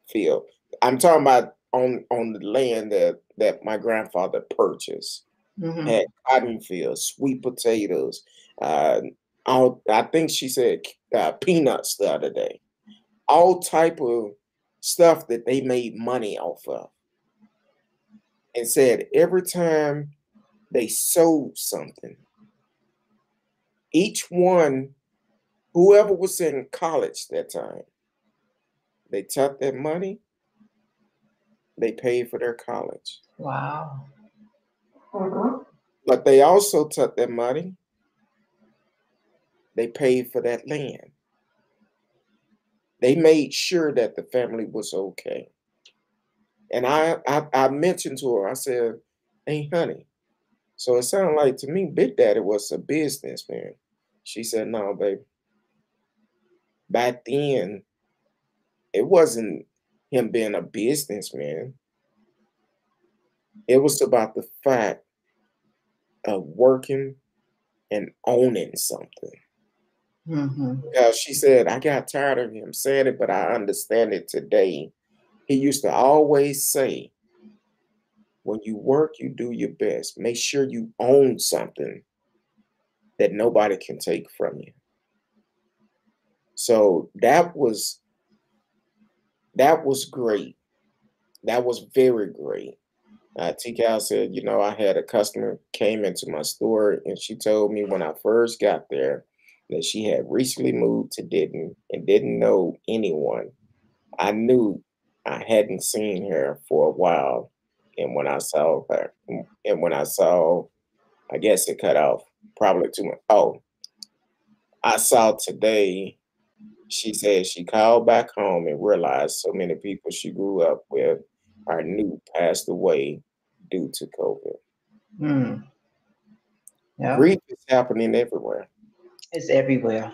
field. I'm talking about on the land that my grandfather purchased. Mm-hmm. Had cotton fields, sweet potatoes, all, I think she said peanuts the other day. All type of stuff that they made money off of. And said every time they sold something, each one, whoever was in college that time, they took their money, they paid for their college. Wow. But they also took their money, they paid for that land. They made sure that the family was okay. And I mentioned to her, I said, hey, honey, so it sounded like to me, Big Daddy was a businessman. She said, no, baby. Back then, it wasn't him being a businessman. It was about the fact of working and owning something. Mm-hmm. Because she said, I got tired of him saying it, but I understand it today. He used to always say, when you work, you do your best. Make sure you own something that nobody can take from you. So that was great. That was very great. T-Cal said, I had a customer came into my store and she told me when I first got there that she had recently moved to Denton and didn't know anyone. I knew I hadn't seen her for a while. And when I saw her, I guess it cut off probably too much. Oh, I saw today, she said she called back home and realized so many people she grew up with or knew passed away due to COVID. Mm. Yeah. Grief is happening everywhere. It's everywhere.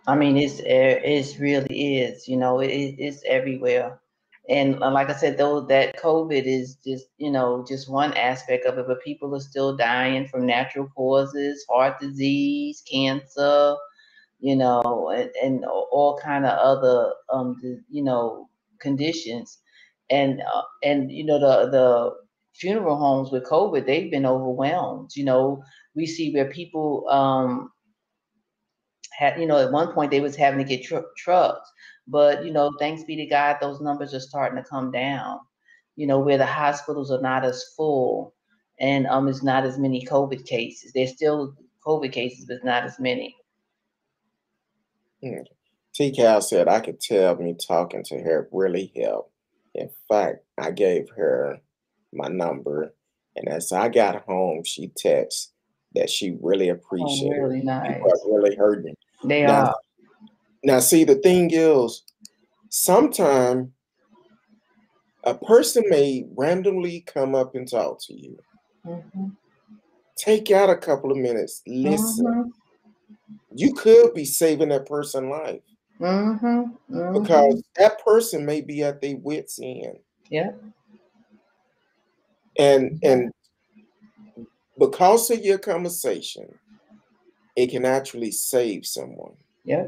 I mean, it really is. It's everywhere. And like I said, though, that COVID is just one aspect of it, but people are still dying from natural causes, heart disease, cancer, and all kind of other conditions. And the funeral homes with COVID, they've been overwhelmed. We see where people had, at one point they was having to get trucks, but thanks be to God, those numbers are starting to come down. Where the hospitals are not as full, and it's not as many COVID cases. There's still COVID cases, but not as many. T. Cal said, I could tell me talking to her really helped. In fact, I gave her my number, and as I got home, she texted that she really appreciated really it. nice. People are really hurting. They are. Now, see, the thing is, sometimes a person may randomly come up and talk to you. Take out a couple of minutes, listen. You could be saving that person's life. Because that person may be at their wits' end. Yeah. And because of your conversation, it can actually save someone. Yeah.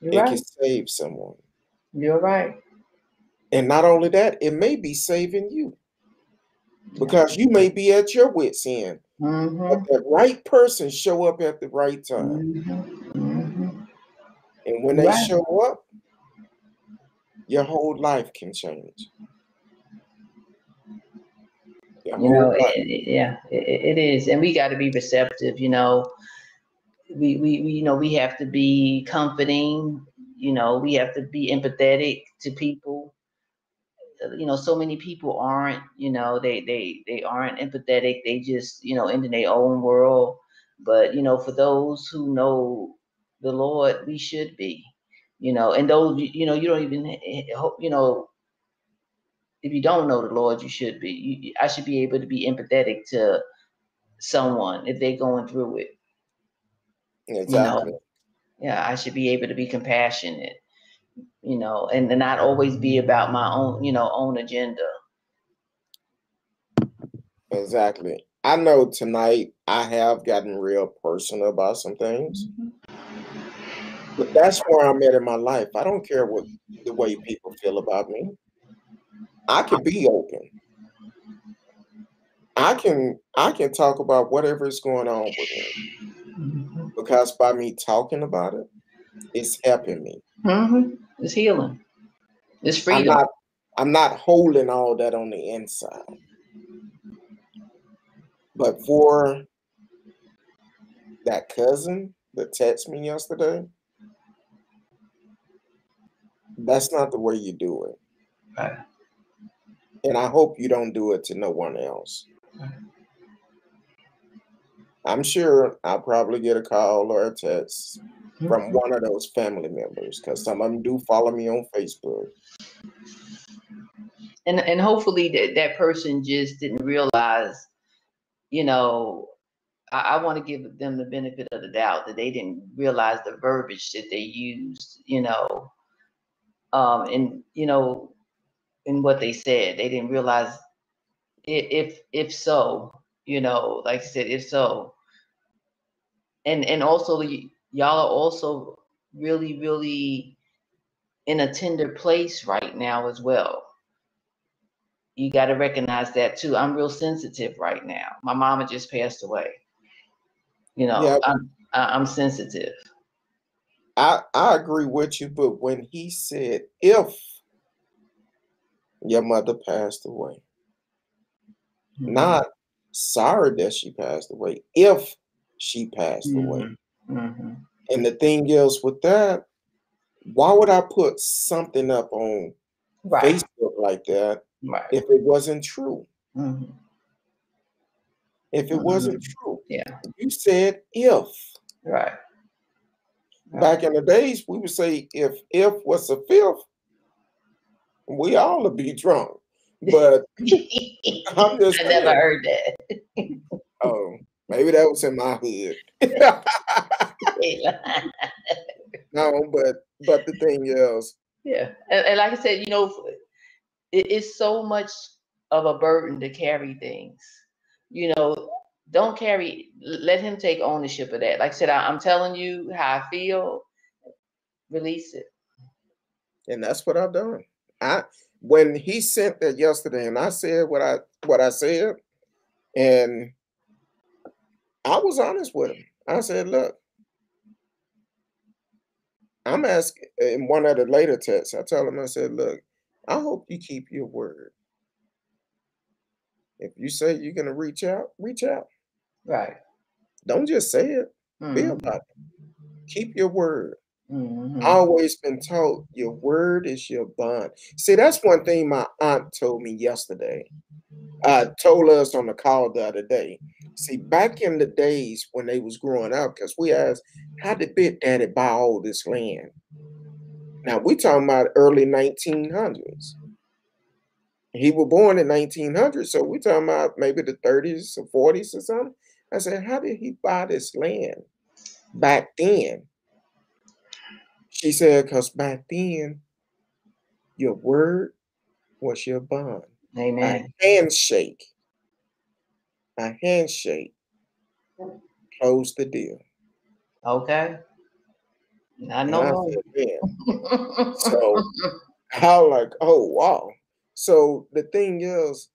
You're it right. can save someone. You're right. And not only that, it may be saving you. Because you may be at your wits' end. But the right person show up at the right time. And when they show up, your whole life can change. You know, it is, and we got to be receptive. You know, we have to be comforting. You know, we have to be empathetic to people. You know, so many people aren't. You know, they aren't empathetic. They just, you know, in their own world. But you know, for those who know the Lord, we should be. You know, and those, you know, you don't even, you know, if you don't know the Lord, you should be. I should be able to be empathetic to someone if they're going through it. Exactly. You know, yeah, I should be able to be compassionate, you know, and not always be about my own, you know, own agenda. Exactly. I know tonight I have gotten real personal about some things. But that's where I'm at in my life. I don't care what the way people feel about me. I can be open. I can talk about whatever is going on with me. Because by me talking about it, it's helping me. It's healing. It's freedom. I'm not holding all that on the inside. But for that cousin that texted me yesterday, that's not the way you do it. Right. And I hope you don't do it to no one else. I'm sure I'll probably get a call or a text from one of those family members, because some of them do follow me on Facebook. And hopefully that person just didn't realize, you know, I want to give them the benefit of the doubt that they didn't realize the verbiage that they used, you know, and you know, in what they said. They didn't realize if so, you know, like I said, if so. And also y'all are also really, really in a tender place right now as well. You got to recognize that too. I'm real sensitive right now. My mama just passed away. You know, yeah. I'm sensitive. I agree with you, but when he said, if your mother passed away, not sorry that she passed away, if she passed away. And the thing is with that, why would I put something up on Facebook like that if it wasn't true? If it wasn't true. Yeah. You said if. Right. Back in the days, we would say if was a fifth, we all would be drunk. But I'm just I never heard that. Oh, maybe that was in my hood. No, but the thing is, yeah, and like I said, you know, it's so much of a burden to carry things. You know, don't carry. Let him take ownership of that. Like I said, I'm telling you how I feel. Release it. And that's what I've done. When he sent that yesterday, and I said what I said, and I was honest with him. I said, look, I'm asking in one of the later texts, I told him, I said, look, I hope you keep your word. If you say you're gonna reach out, reach out. Right. Don't just say it. Be about it. Keep your word. Always been taught your word is your bond. See, that's one thing my aunt told me yesterday. Told us on the call the other day. See, back in the days when they was growing up, because we asked, how did Big Daddy buy all this land? Now, we talking about early 1900s. He was born in 1900, so we talking about maybe the 30s or 40s or something. I said, how did he buy this land back then? She said, because back then, your word was your bond. Amen. A handshake closed the deal. Okay. I And know. I said, man. So I was like, oh, wow. So the thing is,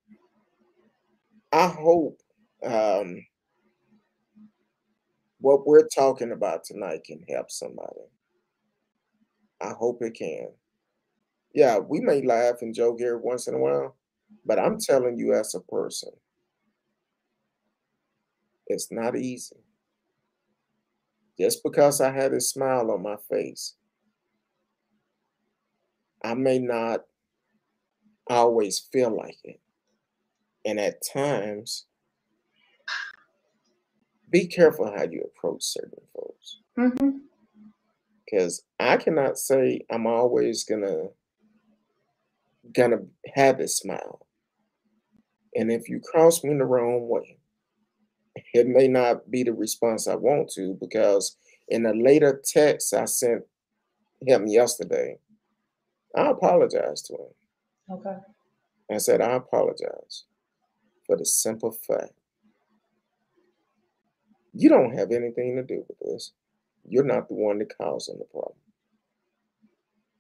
I hope what we're talking about tonight can help somebody. I hope it can. Yeah, we may laugh and joke every once in a while, but I'm telling you as a person, it's not easy. Just because I had a smile on my face, I may not always feel like it. And at times, be careful how you approach certain folks. Because I cannot say I'm always gonna have a smile. And if you cross me in the wrong way, it may not be the response I want to, because in a later text I sent him yesterday, I apologized to him. Okay. I said, I apologize for the simple fact you don't have anything to do with this. You're not the one that causing the problem.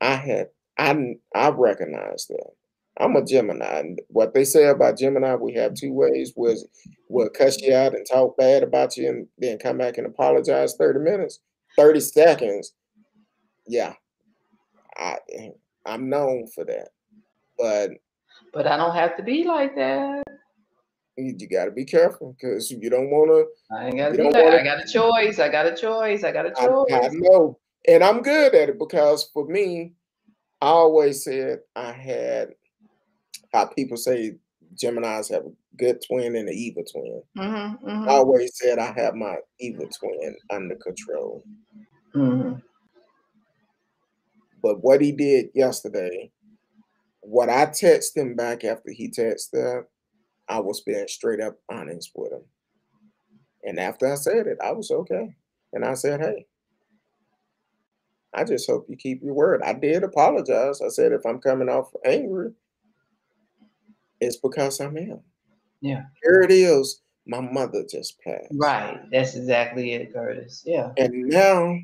I recognize that. I'm a Gemini. And what they say about Gemini, we have two ways. We'll cuss you out and talk bad about you and then come back and apologize 30 minutes, 30 seconds. Yeah. I'm known for that. But I don't have to be like that. You got to be careful, because you don't want to. I ain't got to be like I got a choice. I got a choice. I know. And I'm good at it, because for me, I always said I had, how people say Geminis have a good twin and an evil twin. I always said I have my evil twin under control. But what he did yesterday, what I texted him back after he texted, I was being straight up honest with him. And after I said it, I was okay. And I said, hey, I just hope you keep your word. I did apologize. I said, if I'm coming off angry, it's because I'm him. Yeah. Here it is. My mother just passed. Right. That's exactly it, Curtis. Yeah. And now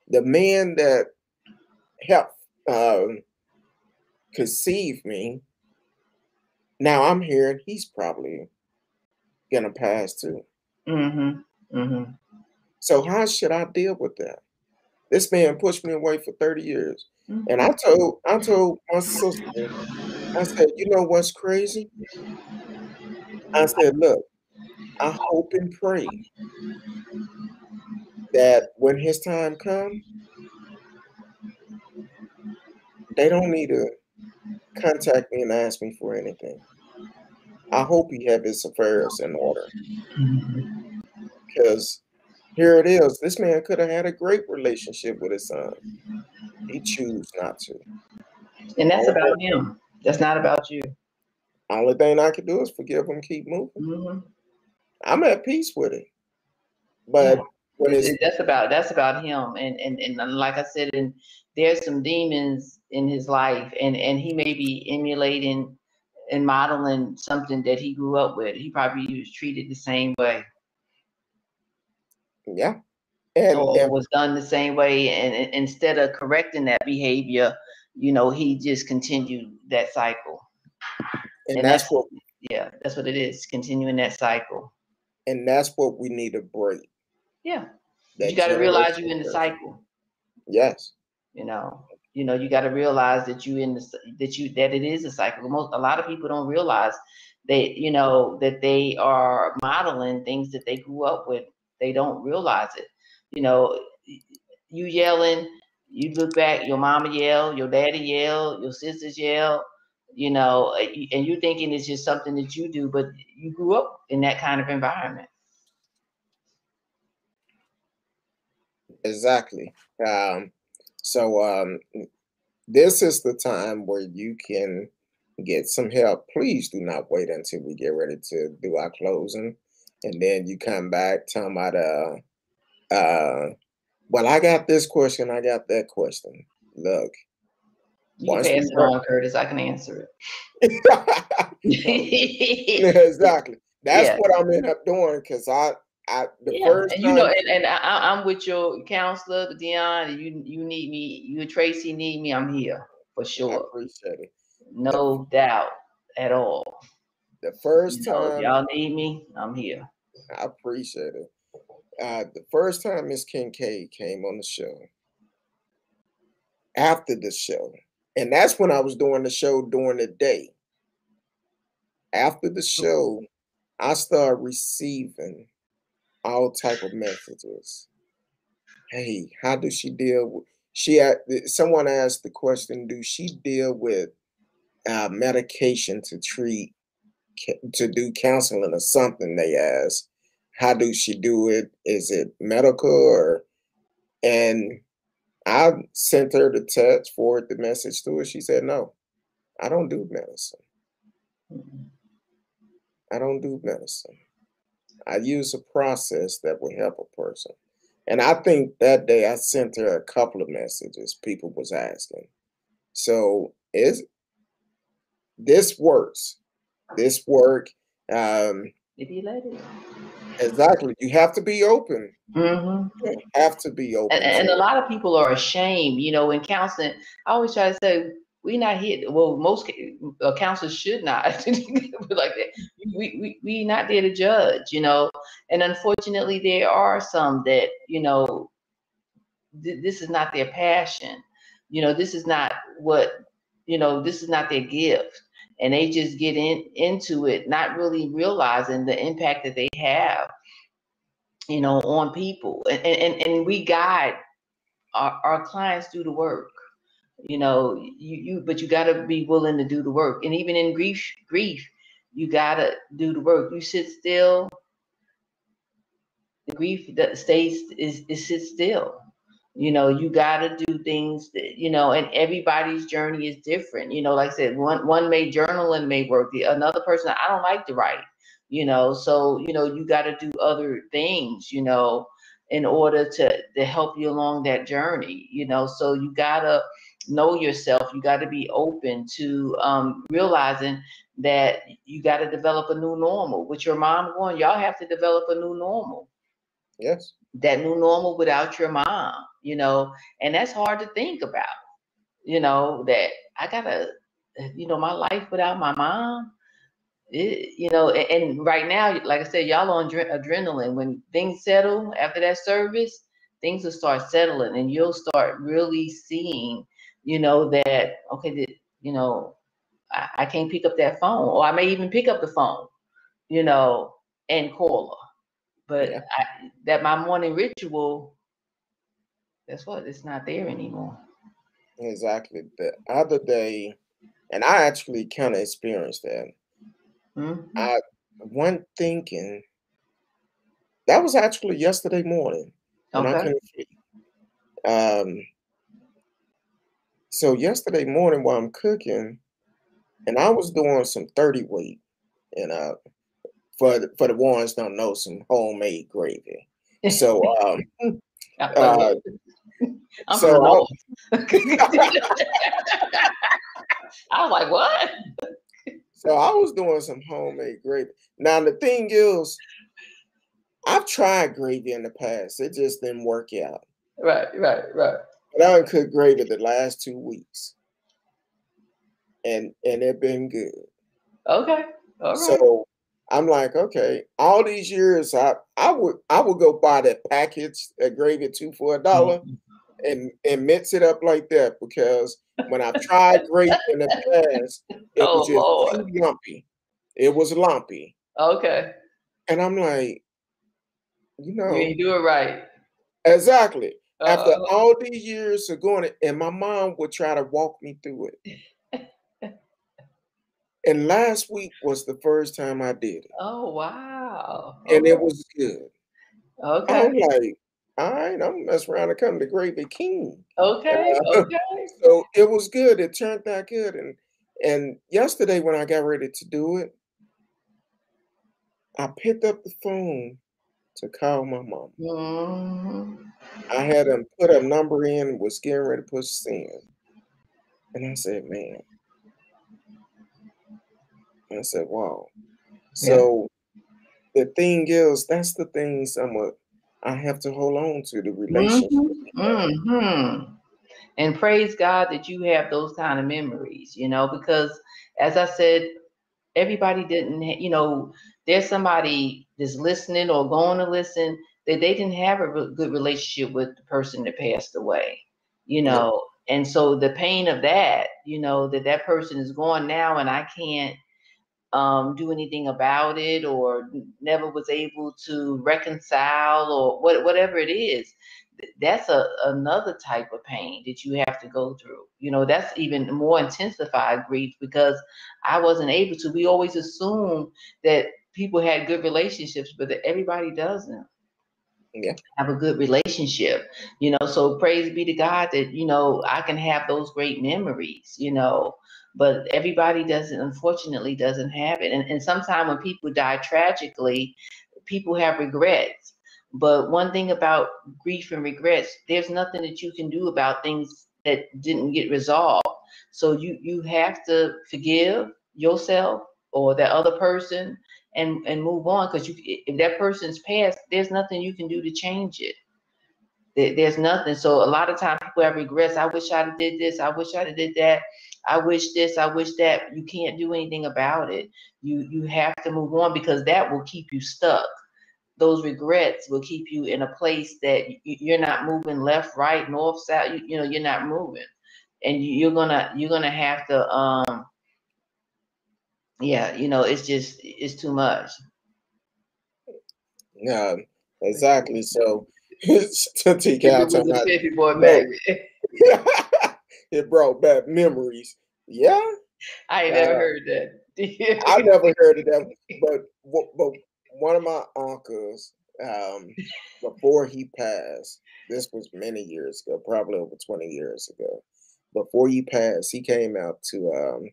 the man that helped conceive me, now I'm hearing he's probably gonna pass too. So how should I deal with that? This man pushed me away for 30 years. And I told my sister, I said, you know what's crazy? I said, look, I hope and pray that when his time comes, they don't need to contact me and ask me for anything. I hope he have his affairs in order. Because here it is. This man could have had a great relationship with his son. He chose not to. And that's about him. That's not about you. Only thing I can do is forgive him, keep moving. I'm at peace with it. But when that's about him. And like I said, and there's some demons in his life, and he may be emulating and modeling something that he grew up with. He probably was treated the same way. Yeah. Or was done the same way, and instead of correcting that behavior, he just continued that cycle. And that's what it is, continuing that cycle. And that's what we need to break. Yeah. You got to realize you're in the cycle. Yes. You got to realize that that it is a cycle. A lot of people don't realize that they are modeling things that they grew up with. They don't realize it. You yelling You look back, your mama yelled, your daddy yelled, your sisters yelled, you know, and you're thinking it's just something that you do, but you grew up in that kind of environment. Exactly. So this is the time where you can get some help. Please do not wait until we get ready to do our closing, and then you come back talking about well, I got this question, I got that question. Look, You can pass it on, Curtis. I can answer it. exactly. That's Yeah. what I'm end up doing because the Yeah, first and you know, time. and I'm with your counselor, Dion. And you need me, you and Tracy need me. I'm here for I sure, appreciate it. no doubt at all. The You first know, if time, y'all need me, I'm here. I appreciate it. The first time Miss Kincaid came on the show, after the show, and that's when I was doing the show during the day. After the show, I started receiving all type of messages. Hey, how does she deal with? Someone asked the question: do she deal with medication to to do counseling or something? They asked, how do she do it? Is it medical or? And I sent her the text, forward the message to her. She said, no, I don't do medicine. I don't do medicine. I use a process that will help a person. And I think that day I sent her a couple of messages people was asking. So this works. This work. If you let it. Exactly. You have to be open. Mm-hmm. You have to be open. And a lot of people are ashamed, you know, in counseling. I always try to say, we're not here. Well, most counselors should not like that. We not there to judge, you know. And unfortunately, there are some that, you know, this is not their passion. You know, this is not what, you know, this is not their gift. And they just get into it, not really realizing the impact that they have, you know, on people. And we guide our clients do the work. You know, but you got to be willing to do the work. And even in grief, you got to do the work. You sit still, the grief that stays is sit still. You know, you got to do things that, you know, and everybody's journey is different. You know, like I said, one may journal and may work. Another person, I don't like to write, you know, so, you know, you got to do other things, you know, in order to help you along that journey, you know. So you got to know yourself. You got to be open to realizing that you got to develop a new normal. With your mom going, y'all have to develop a new normal. Yes. That new normal without your mom, you know, and that's hard to think about, you know, that I gotta, you know, my life without my mom. You know, and right now, like I said, y'all on adrenaline. When things settle after that service, things will start settling, and you'll start really seeing, you know, that okay, that, you know, I can't pick up that phone, or I may even pick up the phone, you know, and call her. But Yeah. that my morning ritual, that's what, it's not there anymore. Exactly. The other day, and I actually kind of experienced that. Mm-hmm. I went thinking that was actually yesterday morning when I Okay. couldn't sleep. So yesterday morning while I'm cooking, and I was doing some 30 weight, and for the ones don't know, some homemade gravy. So I'm from so the north. I was like, what? So I was doing some homemade gravy. Now the thing is, I've tried gravy in the past. It just didn't work out. Right. But I done cooked gravy the last 2 weeks. And it been good. Okay. All right. So I'm like, okay, all these years I would go buy that package of gravy 2 for $1 and mix it up like that, because when I've tried gravy in the past, it was just Lord. too lumpy. It was lumpy. Okay. And I'm like, you You know, ain't do it right. exactly. After all these years of going, and my mom would try to walk me through it. And last week was the first time I did it. Oh, wow. And it was good. Okay. I'm like, all right, I'm messing around and come to Grieving King. Okay. Okay. So it was good. It turned out good. And yesterday when I got ready to do it, I picked up the phone to call my mom. Mm-hmm. I had him put a number in, was getting ready to push send. And I said, man. I said, wow. So the thing is, that's the things I have to hold on to, the relationship. Mm-hmm. And praise God that you have those kind of memories, you know, because as I said, everybody didn't, you know, there's somebody that's listening or going to listen that they didn't have a good relationship with the person that passed away, you know. And so the pain of that, you know, that person is gone now and I can't do anything about it or never was able to reconcile or whatever it is. That's another type of pain that you have to go through. You know, that's even more intensified grief because I wasn't able to. We always assume that people had good relationships, but that everybody doesn't have a good relationship, you know. So praise be to God that, you know, I can have those great memories, you know, but everybody doesn't, unfortunately doesn't have it. And sometimes when people die tragically, people have regrets. But one thing about grief and regrets, there's nothing that you can do about things that didn't get resolved. So you have to forgive yourself or that other person and move on, because if that person's passed, there's nothing you can do to change it. There's nothing. So a lot of times people have regrets. I wish I'd did this. I wish I'd did that. I wish this. I wish that. You can't do anything about it. You have to move on because that will keep you stuck. Those regrets will keep you in a place that you're not moving left, right, north, south. You know, you're not moving, and you're gonna have to yeah, you know, it's too much. Yeah, exactly. So to take If it out was a about, 50 boy bro, magnet. it brought back memories. Yeah, I ain't never heard that. I never heard of that. But one of my uncles, before he passed, this was many years ago, probably over 20 years ago. Before he passed, he came out to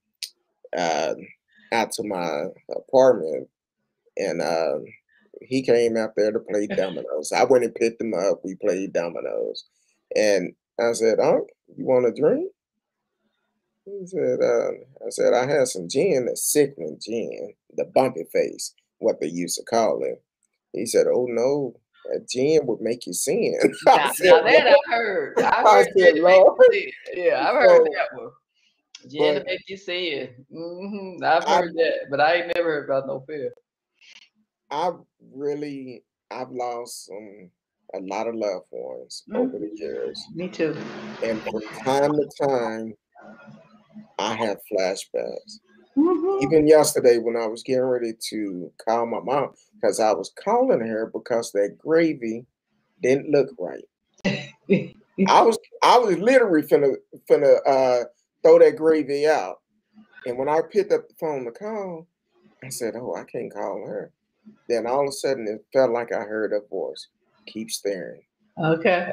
my apartment, and he came out there to play dominoes. I went and picked him up. We played dominoes, and I said, "Unc, you want a drink?" He said, "I said I had some gin, the sickening gin, the bumpy face, what they used to call it." He said, "Oh no, that gin would make you sin." I Now, said, now that "Lord." I heard. I've I heard said, Jen to make "Lord." you sin. Yeah, I've heard So, that one. Jen to but make you sin. I've I heard that, but I ain't never heard about no fear. I've lost a lot of loved ones over the years, Me too. and from time to time, I have flashbacks. Even yesterday, when I was getting ready to call my mom, because I was calling her because that gravy didn't look right. I was literally finna throw that gravy out, and when I picked up the phone to call, I said, "Oh, I can't call her." Then all of a sudden, it felt like I heard her voice. Keep staring. Okay.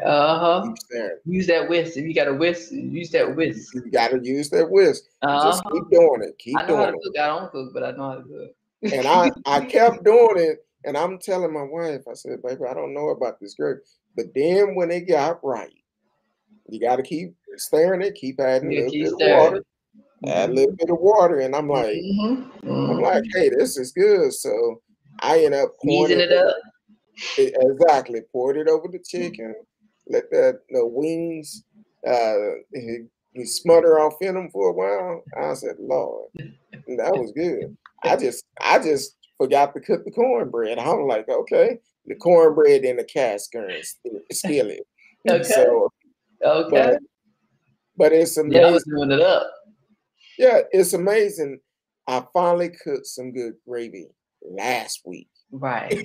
Keep staring. Use that whisk. If you got a whisk, use that whisk. You got to use that whisk. You just Uh-huh. keep doing it. I Keep know how doing to it. cook. I don't cook, but I know how to cook. And I kept doing it. And I'm telling my wife, I said, "Baby, I don't know about this gravy." But then when it got right, you got to keep stirring it, keep adding a Yeah, little keep bit of stirring. water, add a little bit of water. And I'm like, Mm-hmm. hey, this is good. So I end up pouring Season it it up. exactly, poured it over the chicken, let the wings he smutter off in them for a while. I said, Lord, and that was good. I just forgot to cook the cornbread. I was like, okay, the cornbread in the cast iron skillet. Okay. So, Okay. but it's Yeah, I was amazing. doing it up. Yeah, it's amazing. I finally cooked some good gravy last week. Right.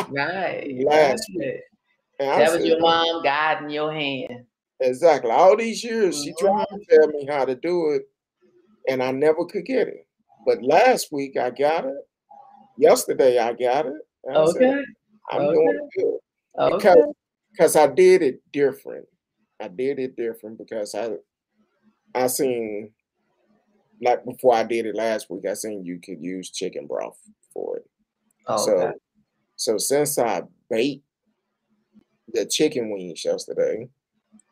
Right. Last week. And I That was said, your mom guiding your hand. exactly. All these years, she tried to tell me how to do it, and I never could get it. But last week, I got it. Yesterday, I got it. And I said, Okay. I'm Okay. doing good. Okay. Because I did it different. I did it different because I seen, like before I did it last week, I seen you could use chicken broth for it. Okay. So since I baked the chicken wings yesterday,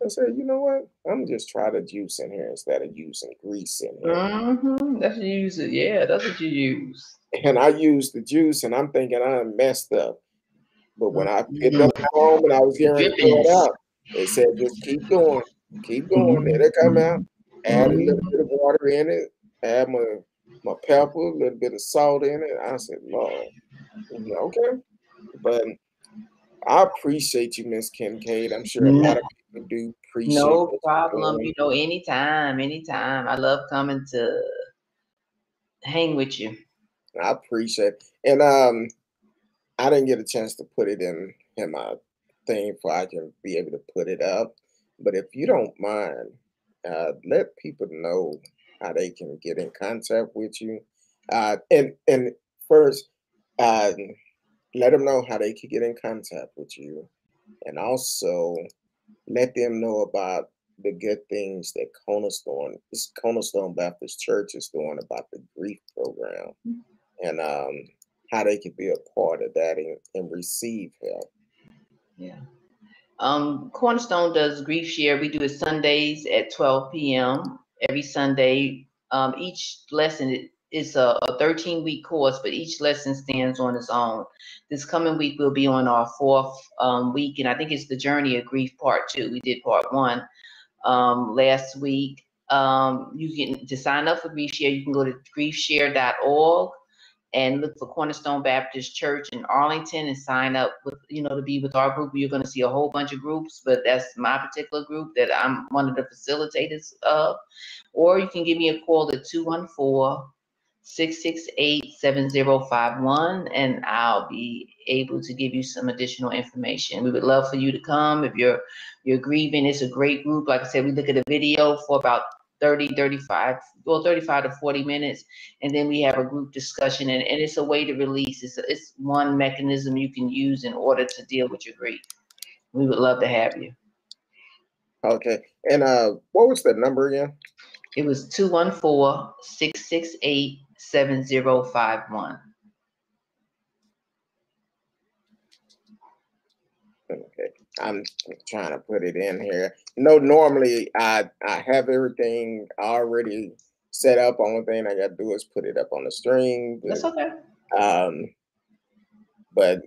I said, you know what? I'm just try the juice in here instead of using grease in here. That's what you use it. Yeah, that's what you use. And I used the juice, and I'm thinking I messed up. But when I picked up at home and I was getting ready to throw it Drippings. out, it said just keep going, it'll come out. Add a little bit of water in it, add my pepper, a little bit of salt in it. I said, Lord, okay. But I appreciate you, Miss Kincaid. I'm sure a lot of people do appreciate No what problem. you're You doing. know, anytime. I love coming to hang with you. I appreciate it. And I didn't get a chance to put it in my thing for I can be able to put it up. But if you don't mind, let people know how they can get in contact with you. And first, uh, let them know how they can get in contact with you, and also let them know about the good things that Cornerstone Baptist Church is doing about the grief program, and how they can be a part of that and receive help. Yeah. Cornerstone does Grief Share. We do it Sundays at 12 p.m. every Sunday. Each lesson is a 13-week course, but each lesson stands on its own. This coming week, we'll be on our fourth week, and I think it's the Journey of Grief Part 2. We did Part 1 last week. To sign up for Grief Share, you can go to griefshare.org and look for Cornerstone Baptist Church in Arlington and sign up with, to be with our group. You're going to see a whole bunch of groups, but that's my particular group that I'm one of the facilitators of. Or you can give me a call at 214-668-7051, and I'll be able to give you some additional information. We would love for you to come. If you're grieving, it's a great group. Like I said, we look at a video for about 35 to 40 minutes, and then we have a group discussion, and it's a way to release. It's one mechanism you can use in order to deal with your grief. We would love to have you. Okay. And what was the number again? It was 214-668-7051. Okay. I'm trying to put it in here. Normally I have everything already set up. Only thing I got to do is put it up on the stream. That's okay. But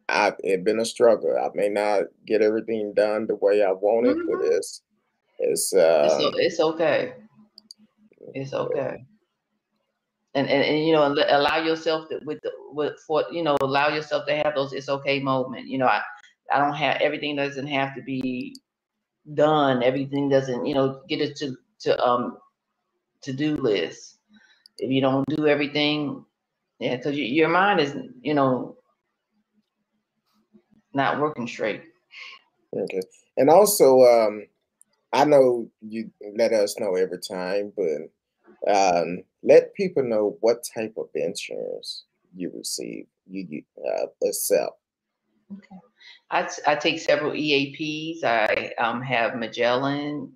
it's been a struggle. I may not get everything done the way I wanted, but it's okay. It's okay. And allow yourself allow yourself to have those it's okay moment. I don't have everything doesn't have to be done. Everything doesn't, get it to-do list. If you don't do everything, because your mind is, not working straight. Okay. And also, I know you let us know every time, but let people know what type of insurance you receive, you accept. Okay. I take several EAPs. I have Magellan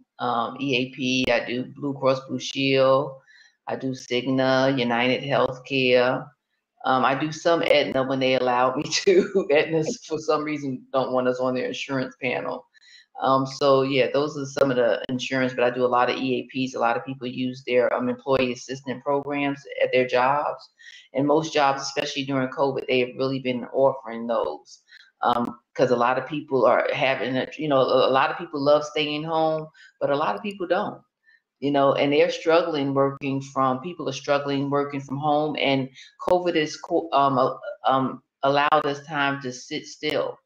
EAP. I do Blue Cross Blue Shield. I do Cigna, United Healthcare. I do some Aetna when they allow me to. Aetna, for some reason, don't want us on their insurance panel. So yeah, those are some of the insurance, but I do a lot of EAPs. A lot of people use their employee assistance programs at their jobs, and most jobs, especially during COVID, they have really been offering those. Because a lot of people are having, a lot of people love staying home, but a lot of people don't. And they're struggling people are struggling working from home, and COVID has allowed us time to sit still.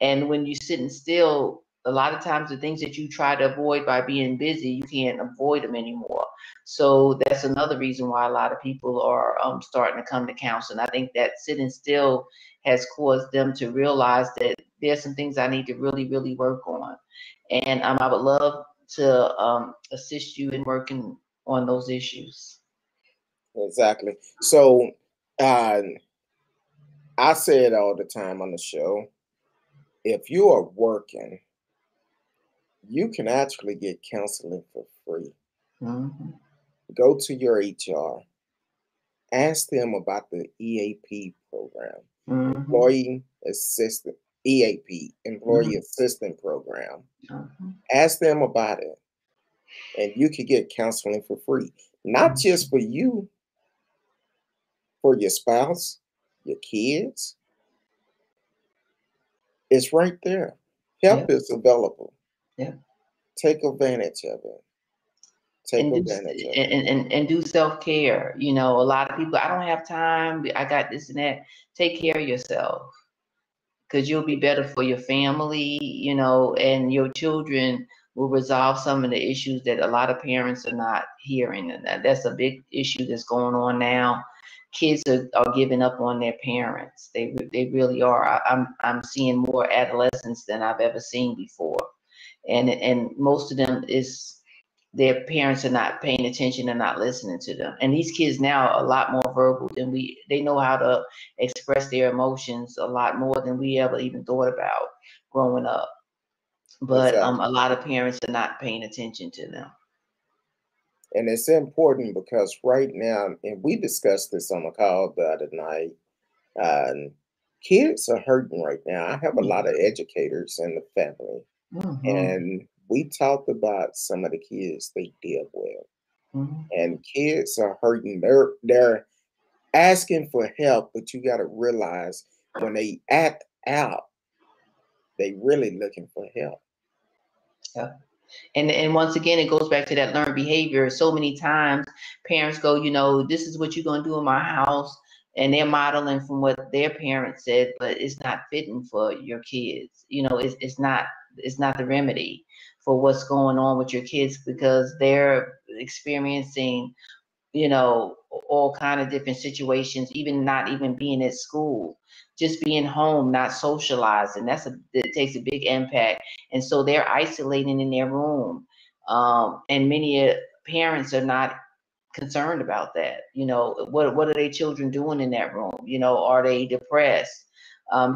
And when you're sitting still, a lot of times the things that you try to avoid by being busy, you can't avoid them anymore. So that's another reason why a lot of people are starting to come to counseling. I think that sitting still has caused them to realize that there's some things I need to really, really work on. And I would love to assist you in working on those issues. Exactly. So I say it all the time on the show. If you are working, you can actually get counseling for free. Mm-hmm. Go to your HR, ask them about the EAP program, Mm-hmm. Employee Assistant EAP, Employee Mm-hmm. Assistant Program. Mm-hmm. Ask them about it, and you can get counseling for free. Not just for you, for your spouse, your kids. It's right there. Help Yep. is available. Yep. Take advantage of it. Take And do advantage of it. and do self-care. You know, a lot of people, I don't have time, I got this and that. Take care of yourself, because you'll be better for your family, you know, and your children will resolve some of the issues that a lot of parents are not hearing. And that's a big issue that's going on now. Kids are giving up on their parents. They really are. I'm seeing more adolescents than I've ever seen before. And most of them is their parents are not paying attention and not listening to them. And these kids now are a lot more verbal than they know how to express their emotions a lot more than we ever even thought about growing up. But Exactly. a lot of parents are not paying attention to them. And it's important because right now, and we discussed this on the call the other night, kids are hurting right now. I have a lot of educators in the family, Mm-hmm. and we talked about some of the kids they deal with. Mm-hmm. And kids are hurting. They're asking for help, but you got to realize when they act out, they really looking for help. Yeah. And once again, it goes back to that learned behavior. So many times parents go, you know, this is what you're going to do in my house. And they're modeling from what their parents said, but it's not fitting for your kids. You know, it's not the remedy for what's going on with your kids, because they're experiencing, you know, all kind of different situations, even not even being at school, just being home, not socializing. It takes a big impact. And so they're isolating in their room. And many parents are not concerned about that. You know, what are their children doing in that room? You know, are they depressed?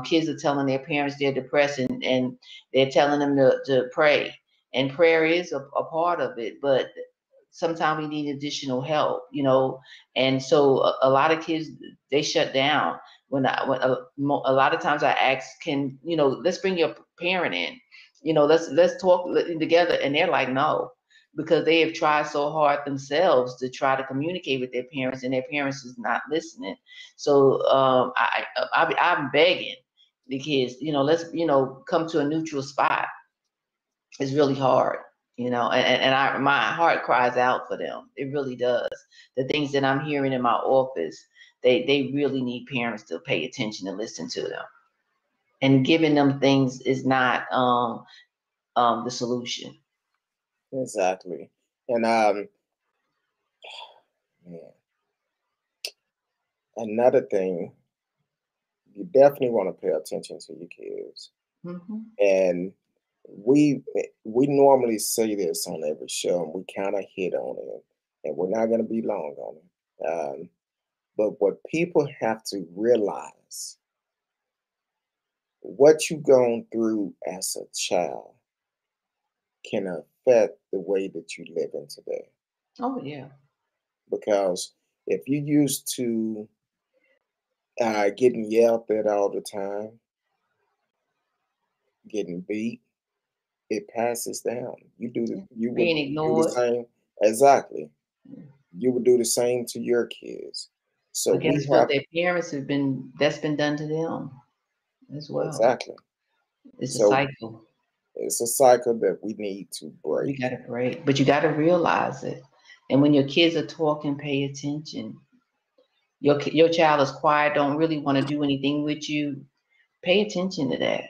Kids are telling their parents they're depressed, and they're telling them to pray. And prayer is a part of it, but sometimes we need additional help, you know. And so a lot of kids, they shut down when a lot of times I ask, can, you know, let's bring your parent in, you know, let's talk together, and they're like, no, because they have tried so hard themselves to try to communicate with their parents, and their parents is not listening. So I'm begging the kids, you know, let's, you know, come to a neutral spot. It's really hard, you know, and my heart cries out for them. It really does. The things that I'm hearing in my office, they really need parents to pay attention and listen to them. And giving them things is not the solution. Exactly. And man, another thing, you definitely want to pay attention to your kids. Mm-hmm. And we we normally say this on every show, and we kind of hit on it, and we're not going to be long on it. But what people have to realize, what you've gone through as a child can affect the way that you live in today. Oh yeah. Because if you used to getting yelled at all the time, getting beat, it passes down. You would Being do the ignored. same. Exactly. You would do the same to your kids. So But we guess what? have Their parents that's been done to them as well. exactly. It's a So cycle. it's a cycle that we need to We break. got to break, but you got to realize it. And when your kids are talking, pay attention. Your child is quiet, don't really want to do anything with you. Pay attention to that.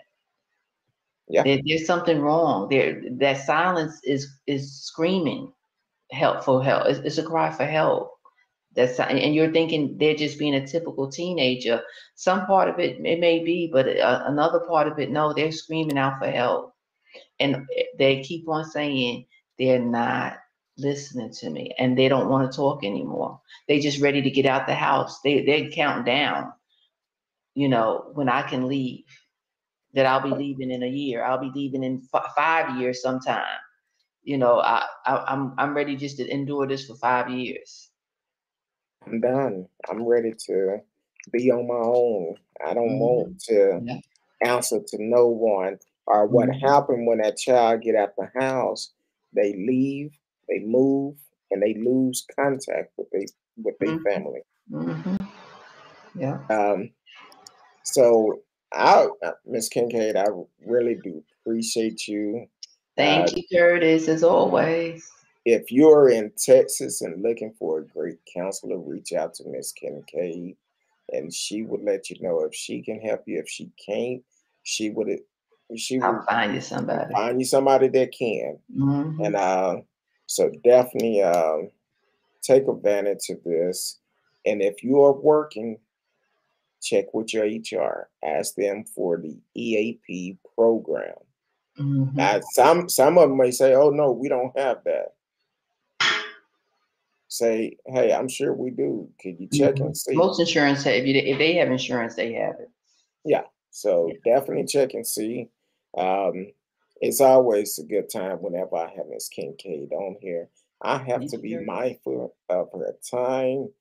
Yeah, There's something wrong. That silence is screaming help for help. It's a cry for help. And you're thinking they're just being a typical teenager. Some part of it may be, but another part of it, no, they're screaming out for help, and they keep on saying they're not listening to me, and they don't want to talk anymore. They just ready to get out the house. They're counting down, when I can leave. That I'll be leaving in a year. I'll be leaving in 5 years sometime. I'm ready just to endure this for 5 years. I'm done. I'm ready to be on my own. I don't want Mm-hmm. to Yeah. answer to no one. Or what Mm-hmm. happened when that child get out the house, they leave, they move, and they lose contact with their family. Mm-hmm. Yeah. So Miss Kincaid, I really do appreciate you. Thank you, Curtis, as always. If you're in Texas and looking for a great counselor, reach out to Miss Kincaid, and she would let you know if she can help you. If she can't, she would I'll find you somebody. find you somebody that can. Mm-hmm. And so definitely take advantage of this. And if you are working, check with your HR. Ask them for the EAP program. Mm-hmm. Now, some of them may say, "Oh no, we don't have that." Say, "Hey, I'm sure we do. Could you check Mm-hmm. and see?" Most insurance, if they have insurance, they have it. Yeah. So Yeah. definitely check and see. Um, it's always a good time whenever I have Miss Kincaid on here. I have Thank to you, be Curtis. mindful of her time.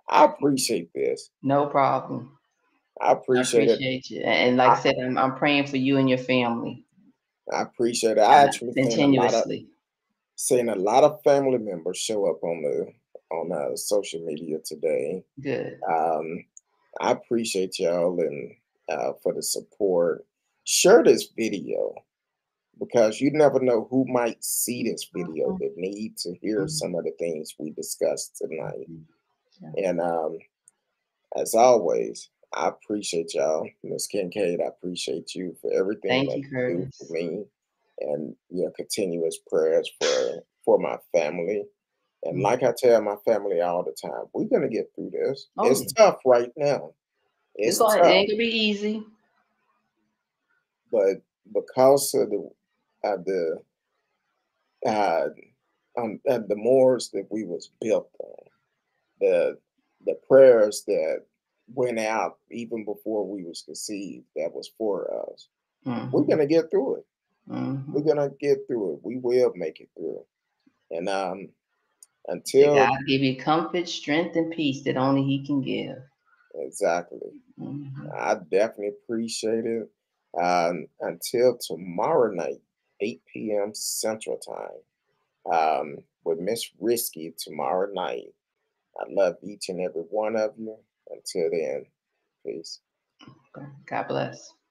I appreciate this. No problem. I I appreciate it. appreciate you. And like I said, I'm praying for you and your family I appreciate it. I actually continuously. seen a lot of family members show up on social media today. Good. Um, I appreciate y'all and for the support. Share this video because you never know who might see this video Mhm. that need to hear some of the things we discussed tonight. Mhm. Yeah. And as always, I appreciate y'all, Miss Kincaid. I appreciate you for everything Thank that you, you do for Curtis. me, and your continuous prayers for my family. And Mhm. like I tell my family all the time, we're gonna get through this. Oh It's yeah. tough right now. It's It's going. It tough, ain't gonna be easy. but because of the uh, the mores that we was built on, the the prayers that went out even before we was conceived, that was for us. We're Mm-hmm. gonna get through it. Mm-hmm. We're gonna get through it. We will make it through. And To until God give you comfort, strength, and peace that only He can give. exactly, Mm-hmm. I definitely appreciate it. Until tomorrow night, 8 p.m. Central Time, with Miss Risky tomorrow night. I love each and every one of you. Until then, peace. God bless.